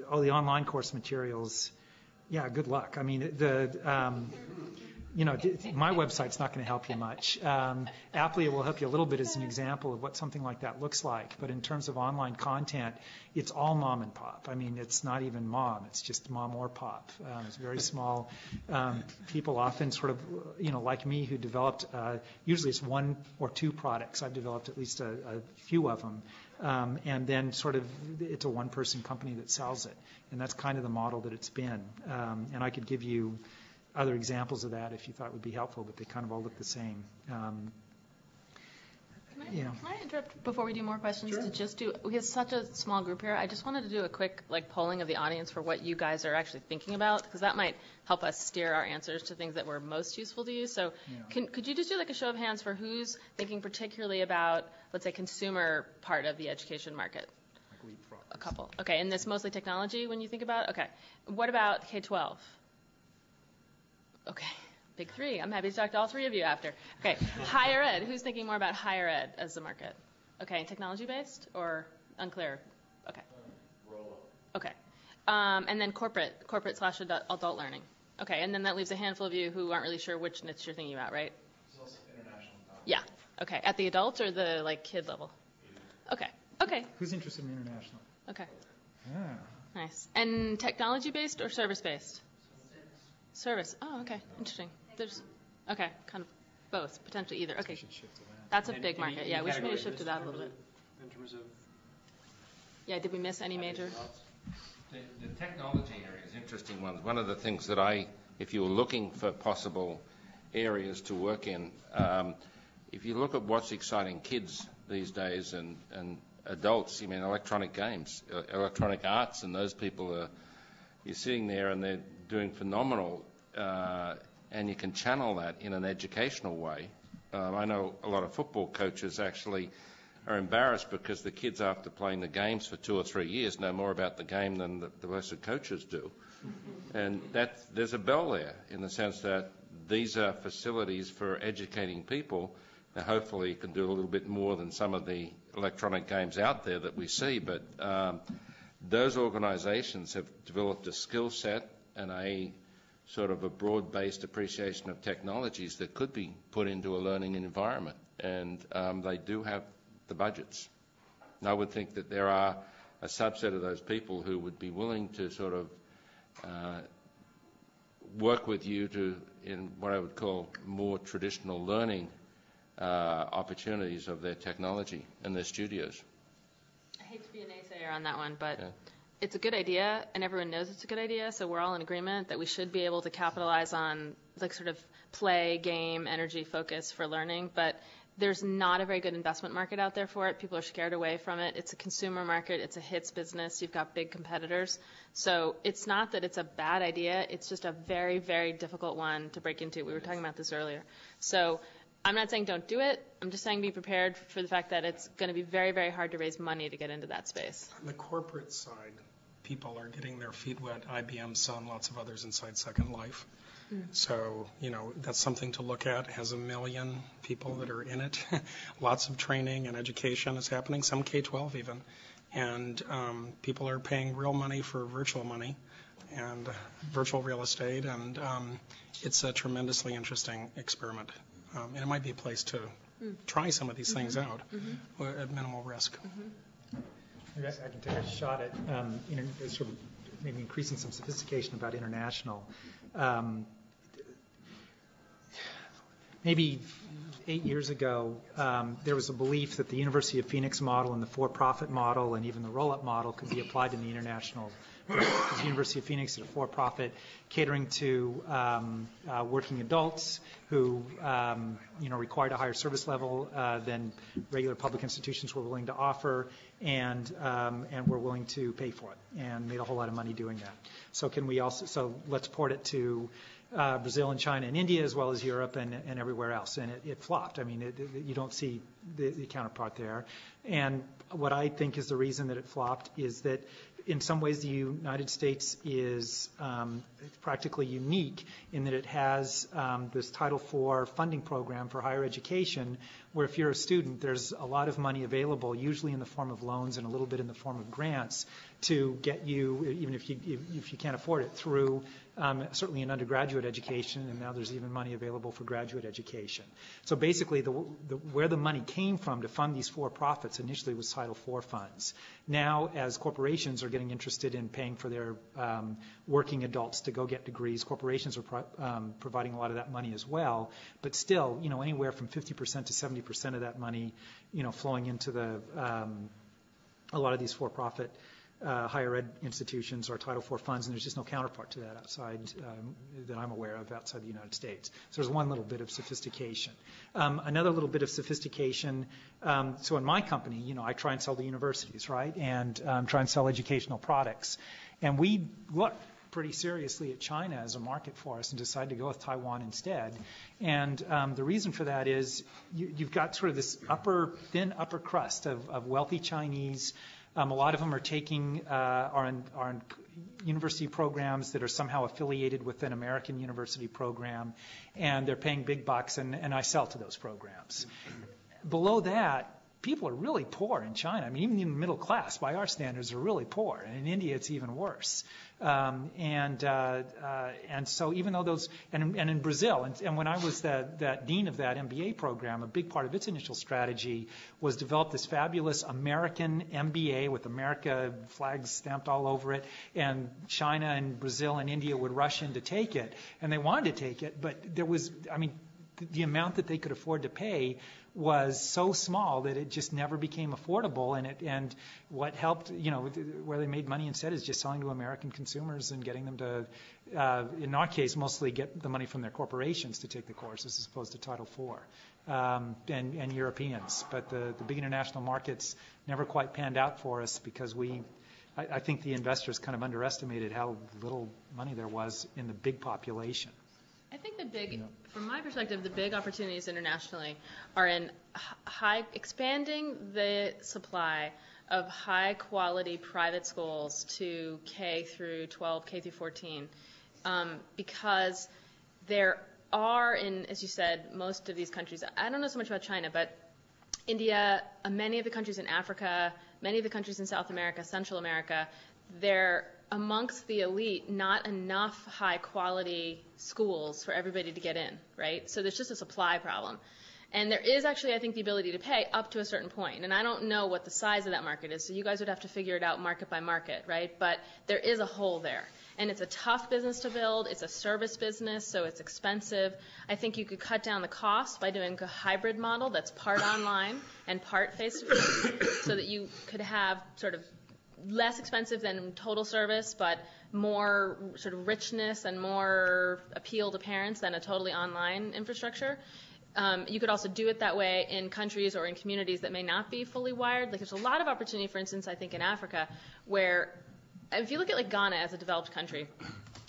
online course materials. Yeah, good luck. My website's not going to help you much. Applia will help you a little bit as an example of what something like that looks like. But in terms of online content, it's all mom and pop. It's not even mom. It's just mom or pop. It's very small. People often sort of, like me, who developed, usually it's one or two products. I've developed at least a few of them. And then sort of it's a one-person company that sells it. And that's kind of the model that it's been. And I could give you other examples of that if you thought would be helpful, but they kind of all look the same. Can I interrupt before we do more questions? Sure. We have such a small group here. I just wanted to do a quick polling of the audience for what you guys are actually thinking about, because that might help us steer our answers to things that were most useful to you. So could you just do a show of hands for who's thinking particularly about, let's say, consumer part of the education market? A couple. Okay, and this mostly technology when you think about it? Okay. What about K-12? Okay, big three. I'm happy to talk to all three of you after. Okay, higher ed. Who's thinking more about higher ed as the market? Okay, technology-based or unclear? Okay. Okay. And then corporate/adult learning. Okay, and then that leaves a handful of you who aren't really sure which niche you're thinking about, right? It's also international. Yeah. Okay, at the adult or the kid level? Okay. Okay. Who's interested in international? Okay. Yeah. Nice. And technology-based or service-based? Service. Oh, okay. Interesting. Okay, kind of both, potentially either. Okay. That's a big market. Yeah, we should maybe shift to that a little bit. In terms of... Yeah, did we miss any major? The technology area is interesting one. One of the things that if you were looking for possible areas to work in, if you look at what's exciting kids these days and adults, electronic games, electronic arts, and those people you're sitting there and they're doing phenomenal, and you can channel that in an educational way. I know a lot of football coaches actually are embarrassed because the kids, after playing the games for 2 or 3 years, know more about the game than the rest of coaches do. And there's a bell there in the sense that these are facilities for educating people. Now, hopefully you can do a little bit more than some of the electronic games out there that we see, but those organizations have developed a skill set and a sort of a broad-based appreciation of technologies that could be put into a learning environment, and they do have the budgets. I would think that there are a subset of those people who would be willing to sort of work with you in what I would call more traditional learning opportunities of their technology in their studios. I hate to be a naysayer on that one, but it's a good idea, and everyone knows it's a good idea, so we're all in agreement that we should be able to capitalize on like sort of play, game, energy, focus for learning, but there's not a very good investment market out there for it. People are scared away from it. It's a consumer market. It's a hits business. You've got big competitors. So it's not that it's a bad idea. It's just a very, very difficult one to break into. We were talking about this earlier. So I'm not saying don't do it. I'm just saying be prepared for the fact that it's going to be very, very hard to raise money to get into that space. On the corporate side, people are getting their feet wet. IBM, Sun, lots of others inside Second Life. So, that's something to look at. It has 1 million people that are in it. Lots of training and education is happening, some K-12 even. And people are paying real money for virtual money and virtual real estate. And it's a tremendously interesting experiment. And it might be a place to try some of these things out at minimal risk. Maybe I can take a shot at sort of maybe increasing some sophistication about international. Maybe 8 years ago, there was a belief that the University of Phoenix model and the for-profit model and even the roll-up model could be applied in the international. The University of Phoenix is a for-profit catering to working adults who required a higher service level than regular public institutions were willing to offer, and were willing to pay for it, and made a whole lot of money doing that. So let's port it to Brazil and China and India, as well as Europe and everywhere else. And it flopped. I mean, you don't see the counterpart there. And what I think is the reason that it flopped is that in some ways the United States is practically unique in that it has this Title IV funding program for higher education, where if you're a student, there's a lot of money available, usually in the form of loans and a little bit in the form of grants, to get you, even if you can't afford it, through certainly an undergraduate education, and now there's even money available for graduate education. So basically, where the money came from to fund these for-profits initially was Title IV funds. Now, as corporations are getting interested in paying for their working adults to go get degrees, corporations are providing a lot of that money as well. But still, anywhere from 50% to 70% of that money, flowing into a lot of these for-profit higher ed institutions or Title IV funds, and there's just no counterpart to that outside that I'm aware of outside the United States. So there's one little bit of sophistication. Another little bit of sophistication, so in my company, I try and sell to universities, right, and try and sell educational products. And we look pretty seriously at China as a market for us and decided to go with Taiwan instead. And the reason for that is you've got sort of this thin upper crust of wealthy Chinese. A lot of them are are in university programs that are somehow affiliated with an American university program, and they're paying big bucks, and I sell to those programs. Below that, people are really poor in China. I mean, even in the middle class, by our standards, are really poor. And in India, it's even worse. And so even though those, and in Brazil, and when I was that dean of that MBA program, a big part of its initial strategy was develop this fabulous American MBA with America flags stamped all over it, and China and Brazil and India would rush in to take it, and they wanted to take it, but there was, the amount that they could afford to pay was so small that it just never became affordable. And what helped, where they made money instead is just selling to American consumers and getting them to, in our case, mostly get the money from their corporations to take the courses as opposed to Title IV and Europeans. But the big international markets never quite panned out for us because I think the investors kind of underestimated how little money there was in the big population. I think from my perspective, the big opportunities internationally are in expanding the supply of high-quality private schools to K through 12, K through 14, because there are, as you said, most of these countries. I don't know so much about China, but India, many of the countries in Africa, many of the countries in South America, Central America, they're amongst the elite, not enough high-quality schools for everybody to get in, right? So there's just a supply problem. And there is actually, I think, the ability to pay up to a certain point. And I don't know what the size of that market is, so you guys would have to figure it out market by market, right? But there is a hole there. And it's a tough business to build. It's a service business, so it's expensive. I think you could cut down the cost by doing a hybrid model that's part online and part face-to-face, so that you could have sort of less expensive than total service, but more sort of richness and more appeal to parents than a totally online infrastructure. You could also do it that way in countries or in communities that may not be fully wired. Like, there's a lot of opportunity, for instance, I think in Africa, where if you look at like Ghana as a developed country,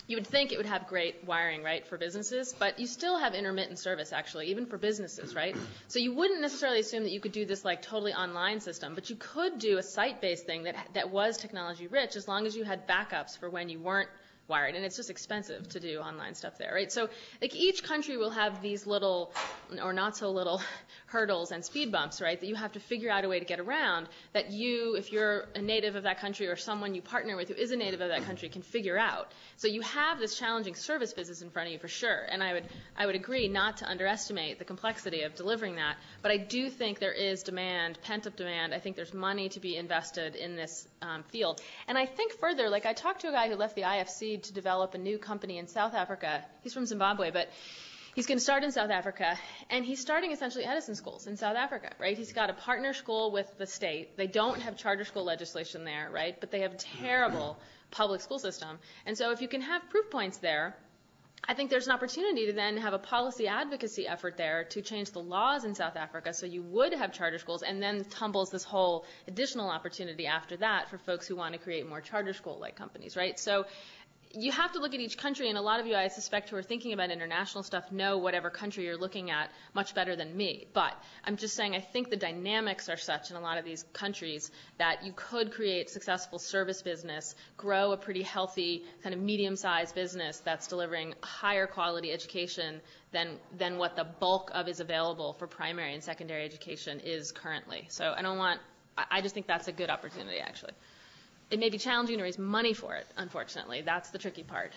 you would think it would have great wiring, right, for businesses, but you still have intermittent service, actually, even for businesses, right? So you wouldn't necessarily assume that you could do this like totally online system, but you could do a site-based thing that was technology rich, as long as you had backups for when you weren't wired, and it's just expensive to do online stuff there, right? So like each country will have these little or not so little hurdles and speed bumps, right, that you have to figure out a way to get around, that you, if you're a native of that country or someone you partner with who is a native of that country, can figure out. So you have this challenging service business in front of you for sure, and I would agree not to underestimate the complexity of delivering that, but I do think there is demand, pent-up demand. I think there's money to be invested in this field. And I think further, like I talked to a guy who left the IFC to develop a new company in South Africa. He's from Zimbabwe, but he's going to start in South Africa, and he's starting essentially Edison schools in South Africa, right? He's got a partner school with the state. They don't have charter school legislation there, right? But they have a terrible public school system. And so if you can have proof points there, I think there's an opportunity to then have a policy advocacy effort there to change the laws in South Africa so you would have charter schools, and then tumbles this whole additional opportunity after that for folks who want to create more charter school-like companies, right? So you have to look at each country, and a lot of you, I suspect, who are thinking about international stuff know whatever country you're looking at much better than me. But I'm just saying I think the dynamics are such in a lot of these countries that you could create successful service business, grow a pretty healthy kind of medium-sized business that's delivering higher quality education than what the bulk of is available for primary and secondary education is currently. So I just think that's a good opportunity, actually. It may be challenging to raise money for it, unfortunately. That's the tricky part,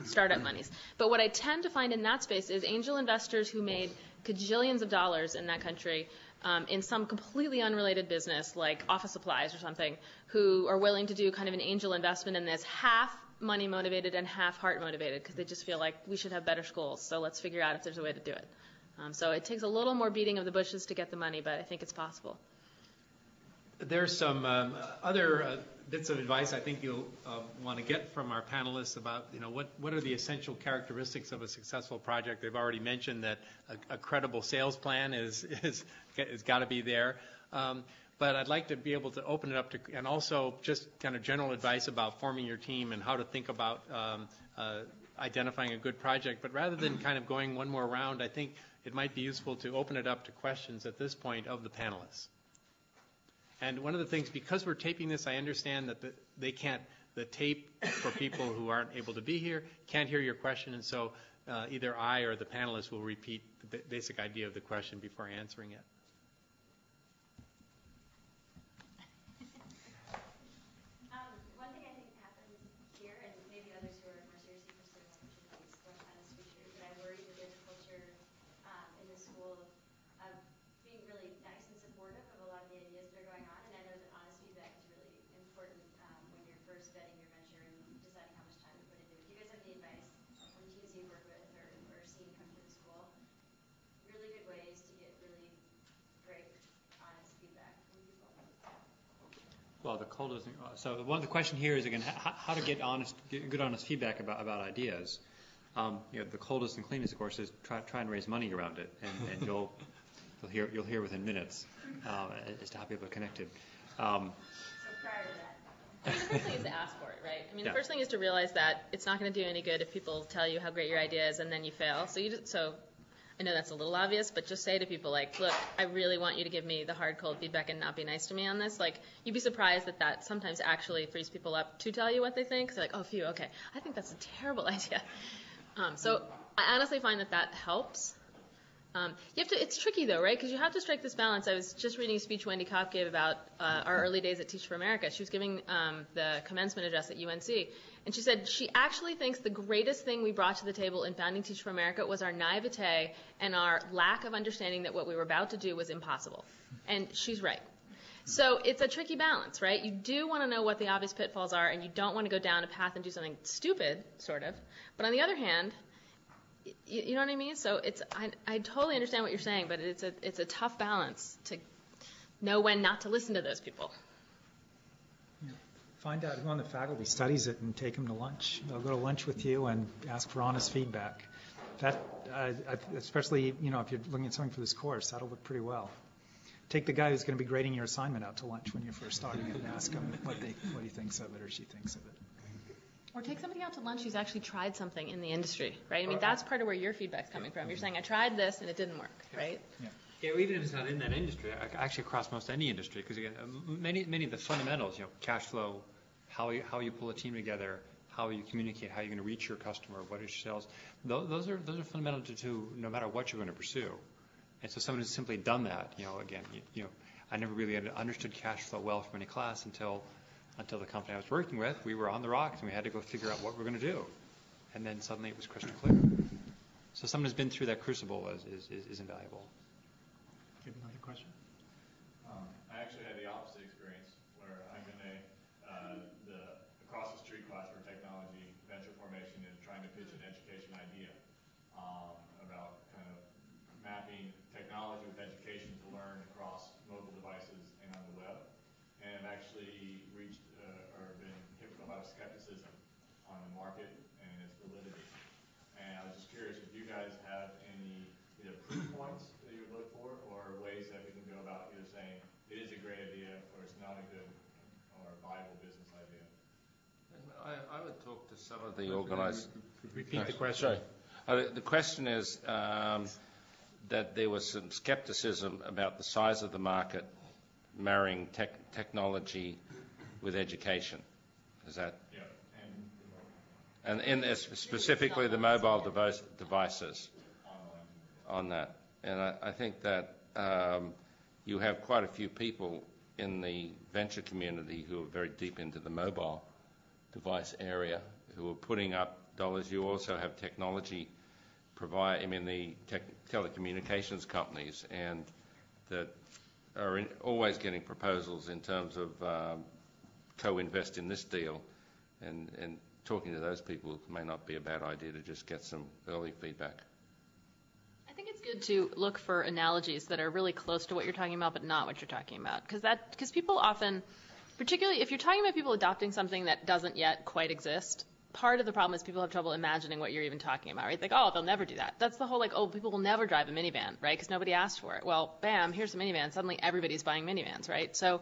startup monies. But what I tend to find in that space is angel investors who made gajillions of dollars in that country in some completely unrelated business, like office supplies or something, who are willing to do kind of an angel investment in this, half money motivated and half heart motivated, because they just feel like we should have better schools, so let's figure out if there's a way to do it. So it takes a little more beating of the bushes to get the money, but I think it's possible. There's some other bits of advice I think you'll want to get from our panelists about, what are the essential characteristics of a successful project. They've already mentioned that a credible sales plan is got to be there. But I'd like to be able to open it up to, and also just kind of general advice about forming your team and how to think about identifying a good project. But rather than kind of going one more round, I think it might be useful to open it up to questions at this point of the panelists. And one of the things, because we're taping this, I understand that the tape for people who aren't able to be here can't hear your question, and so either I or the panelists will repeat the basic idea of the question before answering it. One thing I think happens here, and maybe others who are more seriously pursuing opportunities don't kind of speak here, but I worry that there's a culture in the school of being really nice and supportive of a lot of the ideas that are going on, and I know that honest feedback is really important when you're first vetting your venture and deciding how much time to put into it. Do you guys have any advice from teams you work with or seen come through the school? Really good ways to get really great, honest feedback from people. Well, the coldest. So the question here is again how to get good honest feedback about ideas. The coldest and cleanest, of course, is try and raise money around it, and you'll hear within minutes as to how people are connected. So prior to that. I mean, the first thing is to ask for it, right? I mean, Yeah. The first thing is to realize that it's not going to do any good if people tell you how great your idea is and then you fail. So I know that's a little obvious, but just say to people like, look, I really want you to give me the hard, cold feedback and not be nice to me on this. Like, you'd be surprised that sometimes actually frees people up to tell you what they think. So like, oh, phew, okay, I think that's a terrible idea. So I honestly find that helps. It's tricky though, right? Because you have to strike this balance. I was just reading a speech Wendy Kopp gave about our early days at Teach for America. She was giving the commencement address at UNC, and she said she actually thinks the greatest thing we brought to the table in founding Teach for America was our naivete and our lack of understanding that what we were about to do was impossible. And she's right. So it's a tricky balance, right? You do want to know what the obvious pitfalls are, and you don't want to go down a path and do something stupid, sort of. But on the other hand, you know what I mean? So I totally understand what you're saying, but it's a tough balance to know when not to listen to those people. Yeah. Find out who on the faculty studies it and take them to lunch. They'll go to lunch with you and ask for honest feedback. That, especially if you're looking at something for this course, that'll look pretty well. Take the guy who's going to be grading your assignment out to lunch when you're first starting and ask him what he thinks of it or she thinks of it. Or take somebody out to lunch who's actually tried something in the industry, right? I mean, that's part of where your feedback's coming from. You're saying, I tried this and it didn't work, right? Yeah, even if it's not in that industry, actually across most any industry, because again, many of the fundamentals, cash flow, how you pull a team together, how you communicate, how you're going to reach your customer, what is your sales, those are fundamental to no matter what you're going to pursue. And so someone who's simply done that, I never really understood cash flow well from any class until the company I was working with. We were on the rocks and we had to go figure out what we're going to do. And then suddenly it was crystal clear. So someone who's been through that crucible is invaluable. Give another question. I actually had the opposite experience where I'm in the across the street class for technology venture formation and trying to pitch an education idea about kind of mapping technology with education to learn across mobile devices and on the web. And I've actually reached or been hit with a lot of skepticism on the market and its validity. And I was just curious if you guys have any either proof points that you would look for or ways that we can go about either saying it is a great idea or it's not a good or viable business idea. I would talk to some of the organizers. Repeat the question. Sorry. The question is that there was some skepticism about the size of the market marrying technology with education. Is that? Yeah. And specifically the mobile devices on that. And I think that you have quite a few people in the venture community who are very deep into the mobile device area who are putting up dollars. You also have technology the telecommunications companies and that are always getting proposals in terms of co-invest in this deal, and talking to those people may not be a bad idea to just get some early feedback. I think it's good to look for analogies that are really close to what you're talking about but not what you're talking about, because people often, particularly if you're talking about people adopting something that doesn't yet quite exist, part of the problem is people have trouble imagining what you're even talking about, right? Like, they'll never do that. That's the whole, people will never drive a minivan, right? Because nobody asked for it. Well, bam, here's a minivan. Suddenly everybody's buying minivans, right? So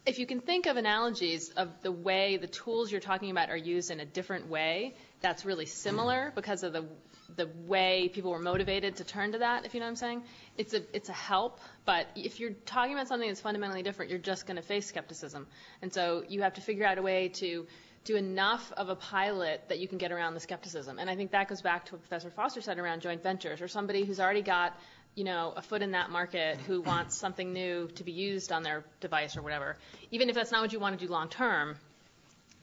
if you can think of analogies of the way the tools you're talking about are used in a different way, that's really similar because of the way people were motivated to turn to that, if you know what I'm saying. It's a help, but if you're talking about something that's fundamentally different, you're just going to face skepticism. And so you have to figure out a way to do enough of a pilot that you can get around the skepticism. And I think that goes back to what Professor Foster said around joint ventures, or somebody who's already got, a foot in that market who wants something new to be used on their device or whatever, even if that's not what you want to do long term,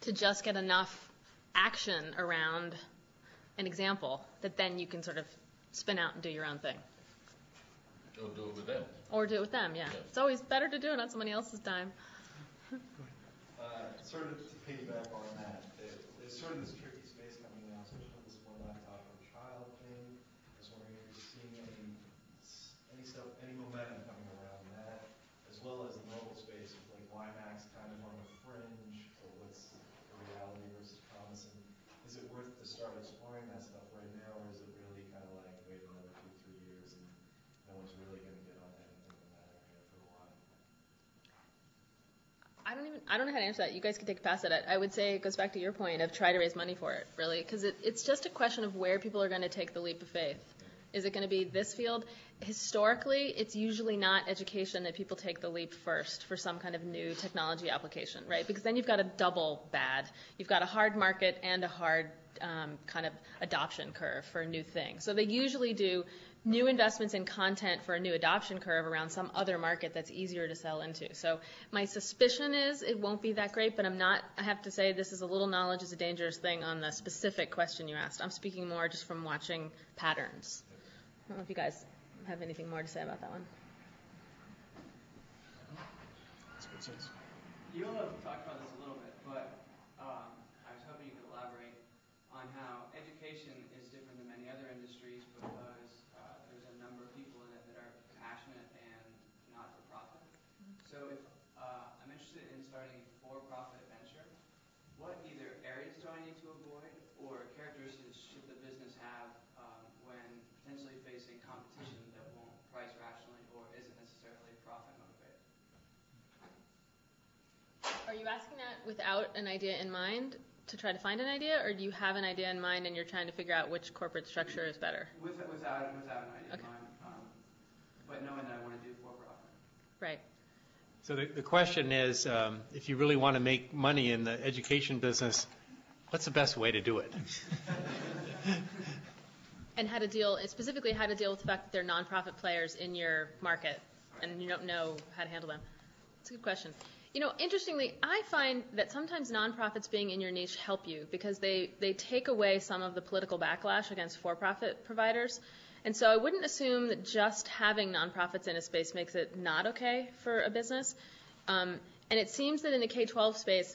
to just get enough action around an example that then you can sort of spin out and do your own thing. Or do it with them. Or do it with them, yeah. It's always better to do it on somebody else's time. Sort of to piggyback on that, there's sort of this tricky space coming now, especially with this one laptop per child thing. I was wondering if you're seeing any stuff, any momentum coming around that, as well as the mobile space with WiMAX kind of on the fringe of what's reality versus promise. And is it worth to start exploring that stuff right now, or is it really kind of wait another 2-3 years and no one's really going to get onto anything in that area for a while? I don't know how to answer that. You guys can take a pass at it. I would say it goes back to your point of try to raise money for it, really, because it's just a question of where people are going to take the leap of faith. Is it going to be this field? Historically, it's usually not education that people take the leap first for some kind of new technology application, right? Because then you've got a double bad. You've got a hard market and a hard kind of adoption curve for a new thing. So they usually do new investments in content for a new adoption curve around some other market that's easier to sell into. So my suspicion is it won't be that great, but I have to say this is a little knowledge is a dangerous thing on the specific question you asked. I'm speaking more just from watching patterns. I don't know if you guys have anything more to say about that one. You all have talked about this a little bit, but I was hoping you could elaborate on how education is different than many other industries because there's a number of people in it that are passionate and not-for-profit. So if I'm interested in starting a for-profit venture, what either areas do I need to avoid or characteristics should the business have when potentially facing competition that won't price rationally or isn't necessarily profit motivated? Are you asking that without an idea in mind to try to find an idea, or do you have an idea in mind and you're trying to figure out which corporate structure is better? Without an idea in mind, but knowing that I want to do for-profit. Right. So the question is, if you really want to make money in the education business, what's the best way to do it? And how to deal, specifically how to deal with the fact that there are nonprofit players in your market and you don't know how to handle them. That's a good question. You know, interestingly, I find that sometimes nonprofits being in your niche help you because they take away some of the political backlash against for-profit providers. And so I wouldn't assume that just having nonprofits in a space makes it not okay for a business. And it seems that in the K-12 space,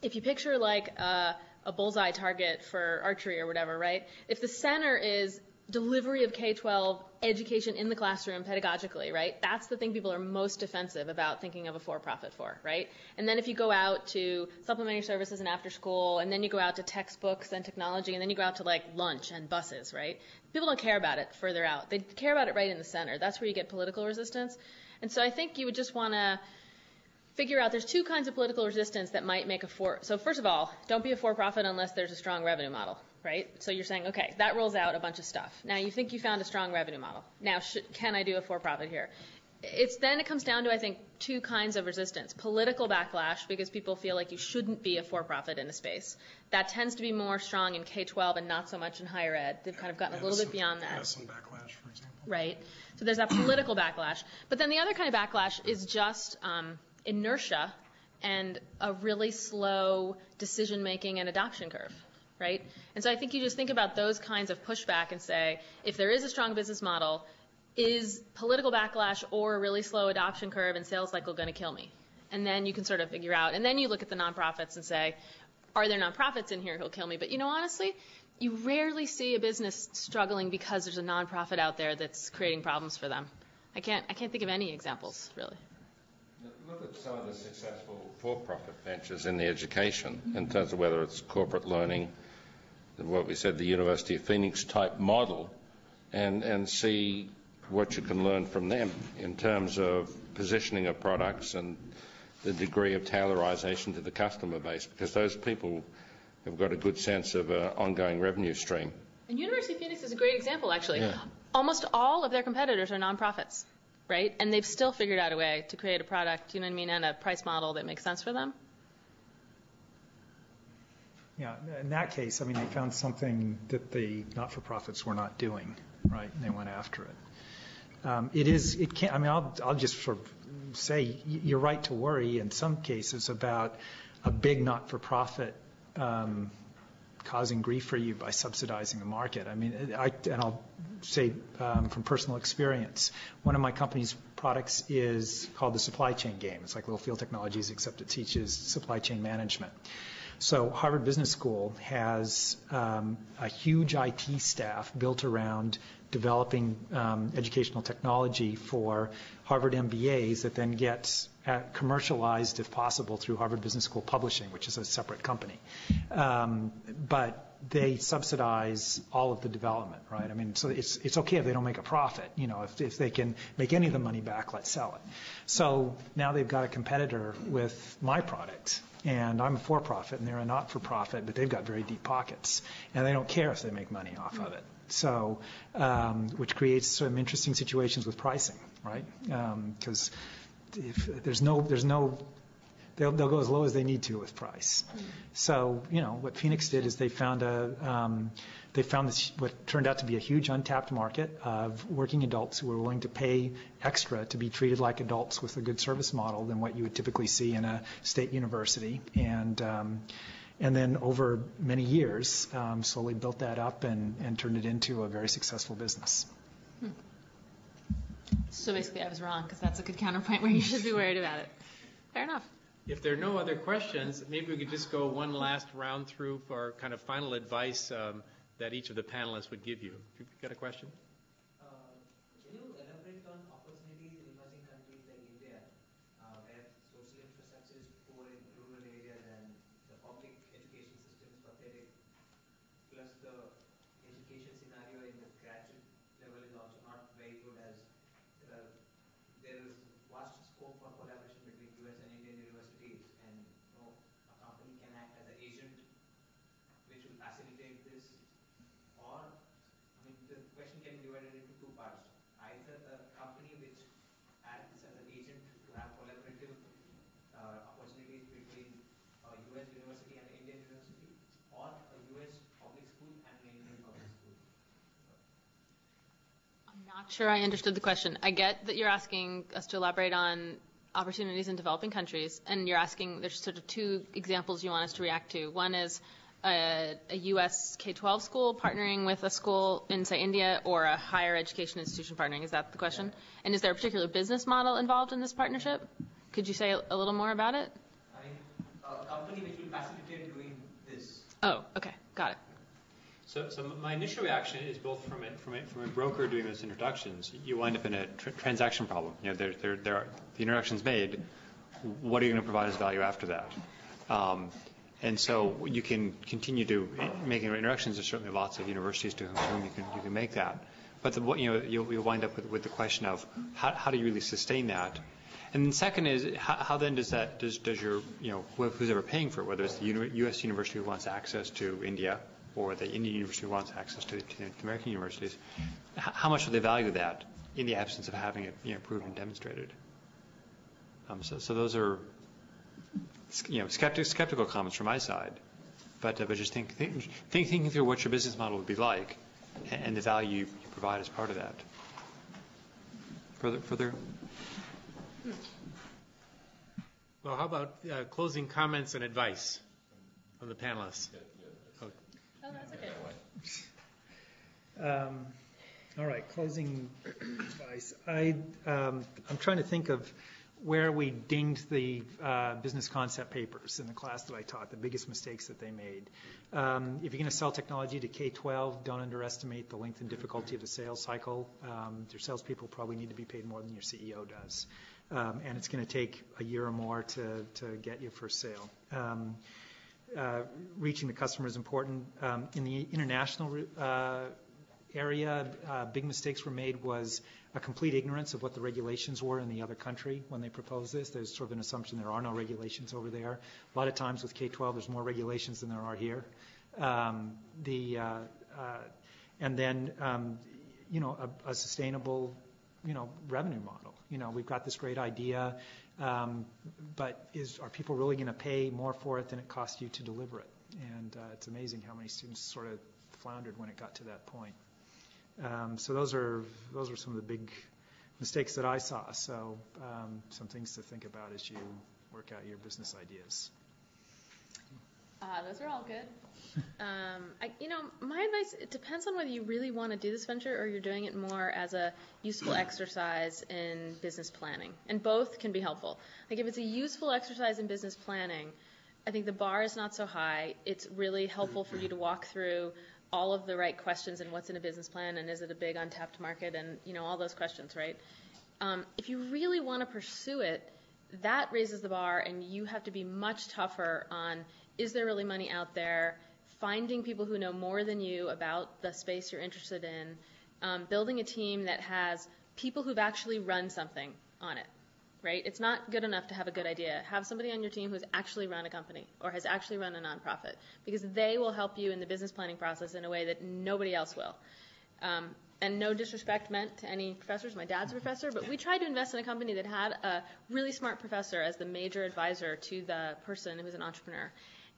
if you picture like a bullseye target for archery or whatever, right? If the center is delivery of K-12 education in the classroom pedagogically, right? That's the thing people are most defensive about thinking of a for-profit for, right? And then if you go out to supplementary services and after school, and then you go out to textbooks and technology, and then you go out to like lunch and buses, right? People don't care about it further out. They care about it right in the center. That's where you get political resistance. And so I think you would just want to figure out there's two kinds of political resistance that might make so first of all, don't be a for-profit unless there's a strong revenue model. Right? So you're saying, okay, that rolls out a bunch of stuff. Now you think you found a strong revenue model. Now, can I do a for-profit here? Then it comes down to, I think, two kinds of resistance. Political backlash, because people feel like you shouldn't be a for-profit in a space. That tends to be more strong in K-12 and not so much in higher ed. They've kind of gotten a little bit beyond that. Medicine backlash, for example. Right. So there's that political backlash. But then the other kind of backlash is just inertia and a really slow decision-making and adoption curve. Right? And so I think you just think about those kinds of pushback and say, if there is a strong business model, is political backlash or a really slow adoption curve and sales cycle going to kill me? And then you can sort of figure out, and then you look at the nonprofits and say, are there nonprofits in here who'll kill me? But you know, honestly, you rarely see a business struggling because there's a nonprofit out there that's creating problems for them. I can't think of any examples, really. Look at some of the successful for-profit ventures in the education in terms of whether it's corporate learning, what we said, the University of Phoenix type model, and see what you can learn from them in terms of positioning of products and the degree of tailorization to the customer base, because those people have got a good sense of an ongoing revenue stream. And University of Phoenix is a great example, actually. Yeah. Almost all of their competitors are nonprofits, right? And they've still figured out a way to create a product, you know what I mean, and a price model that makes sense for them. Yeah, in that case, I mean, they found something that the not-for-profits were not doing, right? And they went after it. I'll just sort of say you're right to worry in some cases about a big not-for-profit causing grief for you by subsidizing the market. I mean, I'll say from personal experience, one of my company's products is called the Supply Chain Game. It's like Little Field Technologies, except it teaches supply chain management. So Harvard Business School has a huge IT staff built around developing educational technology for Harvard MBAs that then gets commercialized, if possible, through Harvard Business School Publishing, which is a separate company. But they subsidize all of the development, right? I mean, so it's okay if they don't make a profit. You know, if they can make any of the money back, let's sell it. So now they've got a competitor with my product. And I'm a for-profit, and they're a not-for-profit, but they've got very deep pockets, and they don't care if they make money off of it. So, which creates some interesting situations with pricing, right? Because if there's no they'll go as low as they need to with price. So, what Phoenix did is they found this, what turned out to be a huge untapped market of working adults who were willing to pay extra to be treated like adults with a good service model than what you would typically see in a state university. And then over many years, slowly built that up and turned it into a very successful business. So basically I was wrong, because that's a good counterpoint where you should be worried about it. Fair enough. If there are no other questions, maybe we could just go one last round through for kind of final advice that each of the panelists would give you. If you've got a question? Can you elaborate on opportunities in emerging countries like India, where social infrastructure is poor in rural areas and the public education system is pathetic, plus the education scenario in the graduate level is also not very good, as there is vast scope for collaboration between US and Indian universities, and a company can act as an agent which will facilitate this. Or, the question can be divided into two parts. Either a company which acts as an agent to have collaborative opportunities between a US university and an Indian university, or a US public school and an Indian public school. I'm not sure I understood the question. I get that you're asking us to elaborate on opportunities in developing countries, and you're asking, there's sort of two examples you want us to react to. One is a U.S. K-12 school partnering with a school in, say, India, or a higher education institution partnering. Is that the question? Yeah. And is there a particular business model involved in this partnership? Could you say a little more about it? A company which will facilitate doing this. Oh, okay. Got it. So my initial reaction is both from a broker doing those introductions, you wind up in a transaction problem. There are the introductions made. What are you going to provide as value after that? And so you can continue to making introductions. There's certainly lots of universities to whom you can make that. But you'll wind up with the question of how do you really sustain that? And then second is how then does your who's ever paying for it, whether it's the U.S. university who wants access to India or the Indian university who wants access to the American universities, how much do they value that in the absence of having it proved and demonstrated? So those are skeptical comments from my side, but just thinking through what your business model would be like and the value you provide as part of that. Further. Well, how about closing comments and advice from the panelists? Oh, that's okay. All right, closing advice. I'm trying to think of where we dinged the business concept papers in the class that I taught, the biggest mistakes that they made. If you're going to sell technology to K-12, don't underestimate the length and difficulty of the sales cycle. Your salespeople probably need to be paid more than your CEO does. And it's going to take a year or more to get your first sale. Reaching the customer is important. In the international area, big mistakes were made was a complete ignorance of what the regulations were in the other country when they proposed this. There's sort of an assumption there are no regulations over there. A lot of times with K-12, there's more regulations than there are here. And then, a sustainable, revenue model. We've got this great idea, but are people really going to pay more for it than it costs you to deliver it? And it's amazing how many students sort of floundered when it got to that point. So those are some of the big mistakes that I saw. So some things to think about as you work out your business ideas. Those are all good. My advice, it depends on whether you really want to do this venture or you're doing it more as a useful exercise in business planning. And both can be helpful. Like if it's a useful exercise in business planning, I think the bar is not so high. It's really helpful for you to walk through all of the right questions and what's in a business plan and is it a big untapped market and, all those questions, right? If you really want to pursue it, that raises the bar and you have to be much tougher on is there really money out there, finding people who know more than you about the space you're interested in, building a team that has people who've actually run something on it, right? It's not good enough to have a good idea. Have somebody on your team who's actually run a company or has actually run a nonprofit because they will help you in the business planning process in a way that nobody else will. and no disrespect meant to any professors, my dad's a professor, but we tried to invest in a company that had a really smart professor as the major advisor to the person who was an entrepreneur.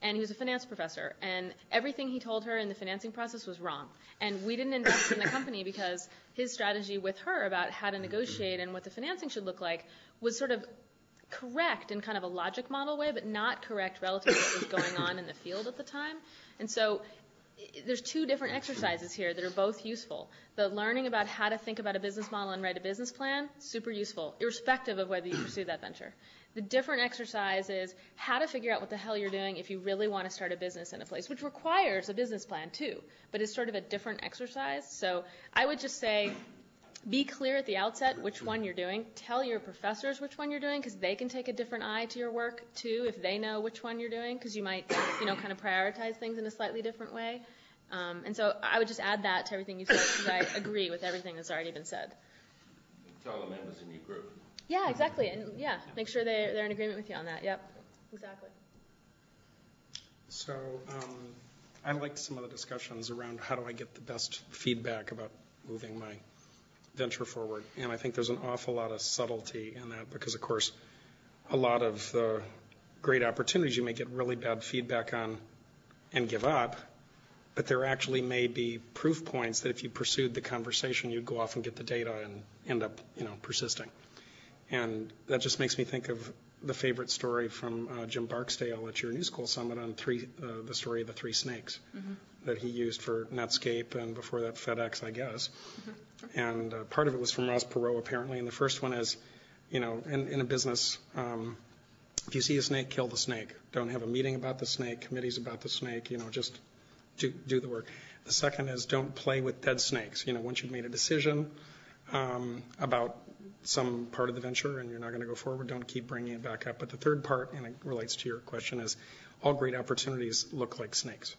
And he was a finance professor, and everything he told her in the financing process was wrong. And we didn't invest in the company because his strategy with her about how to negotiate and what the financing should look like was sort of correct in kind of a logic model way, but not correct relative to what was going on in the field at the time. And so there's two different exercises here that are both useful. The learning about how to think about a business model and write a business plan, super useful, irrespective of whether you pursue that venture. The different exercise is how to figure out what the hell you're doing if you really want to start a business in a place, which requires a business plan too, but it's sort of a different exercise. So I would just say be clear at the outset which one you're doing. Tell your professors which one you're doing because they can take a different eye to your work too if they know which one you're doing because you might, kind of prioritize things in a slightly different way. And so I would just add that to everything you said because I agree with everything that's already been said. Tell the members in your group. Yeah, exactly. And make sure they're in agreement with you on that. Yep, exactly. So I liked some of the discussions around how do I get the best feedback about moving my venture forward. And I think there's an awful lot of subtlety in that because, of course, a lot of the great opportunities you may get really bad feedback on and give up, but there actually may be proof points that if you pursued the conversation, you'd go off and get the data and end up, persisting. And that just makes me think of the favorite story from Jim Barksdale at your New School Summit on the story of the three snakes that he used for Netscape and before that FedEx, I guess. And part of it was from Ross Perot, apparently. And the first one is, in a business, if you see a snake, kill the snake. Don't have a meeting about the snake, committees about the snake, just do the work. The second is don't play with dead snakes. Once you've made a decision about some part of the venture and you're not going to go forward, don't keep bringing it back up. But the third part, and it relates to your question, is all great opportunities look like snakes.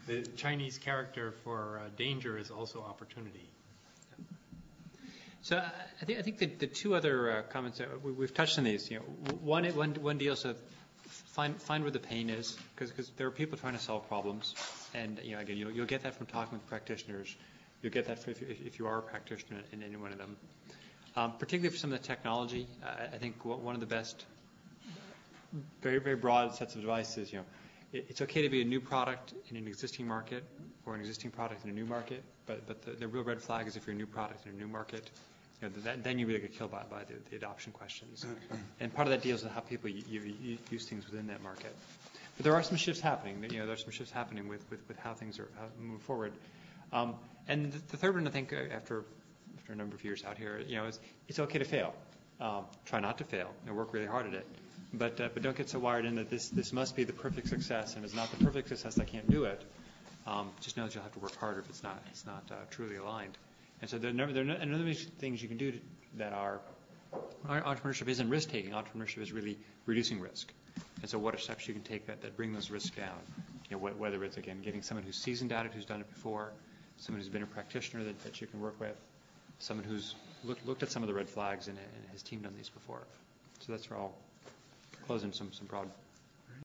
The Chinese character for danger is also opportunity. So I think the two other comments, we've touched on these. One deal, so find where the pain is, because there are people trying to solve problems. And, again, you'll get that from talking with practitioners. You'll get that if you are a practitioner in any one of them. Particularly for some of the technology, I think one of the best, very, very broad sets of advice is, it's okay to be a new product in an existing market or an existing product in a new market, but the real red flag is if you're a new product in a new market, then you really get killed by the adoption questions. And part of that deals with how people use things within that market. But there are some shifts happening. There are some shifts happening with how things are moving forward. And the third one, I think, after a number of years out here, is it's okay to fail. Try not to fail and work really hard at it. But don't get so wired in that this must be the perfect success, and if it's not the perfect success, I can't do it. Just know that you'll have to work harder if it's not truly aligned. And so there are other things you can do that are entrepreneurship isn't risk taking. Entrepreneurship is really reducing risk. And so what are steps you can take that bring those risks down? Whether it's, again, getting someone who's seasoned at it, who's done it before, someone who's been a practitioner that you can work with, someone who's looked at some of the red flags and his team done these before. So that's where I'll close in some broad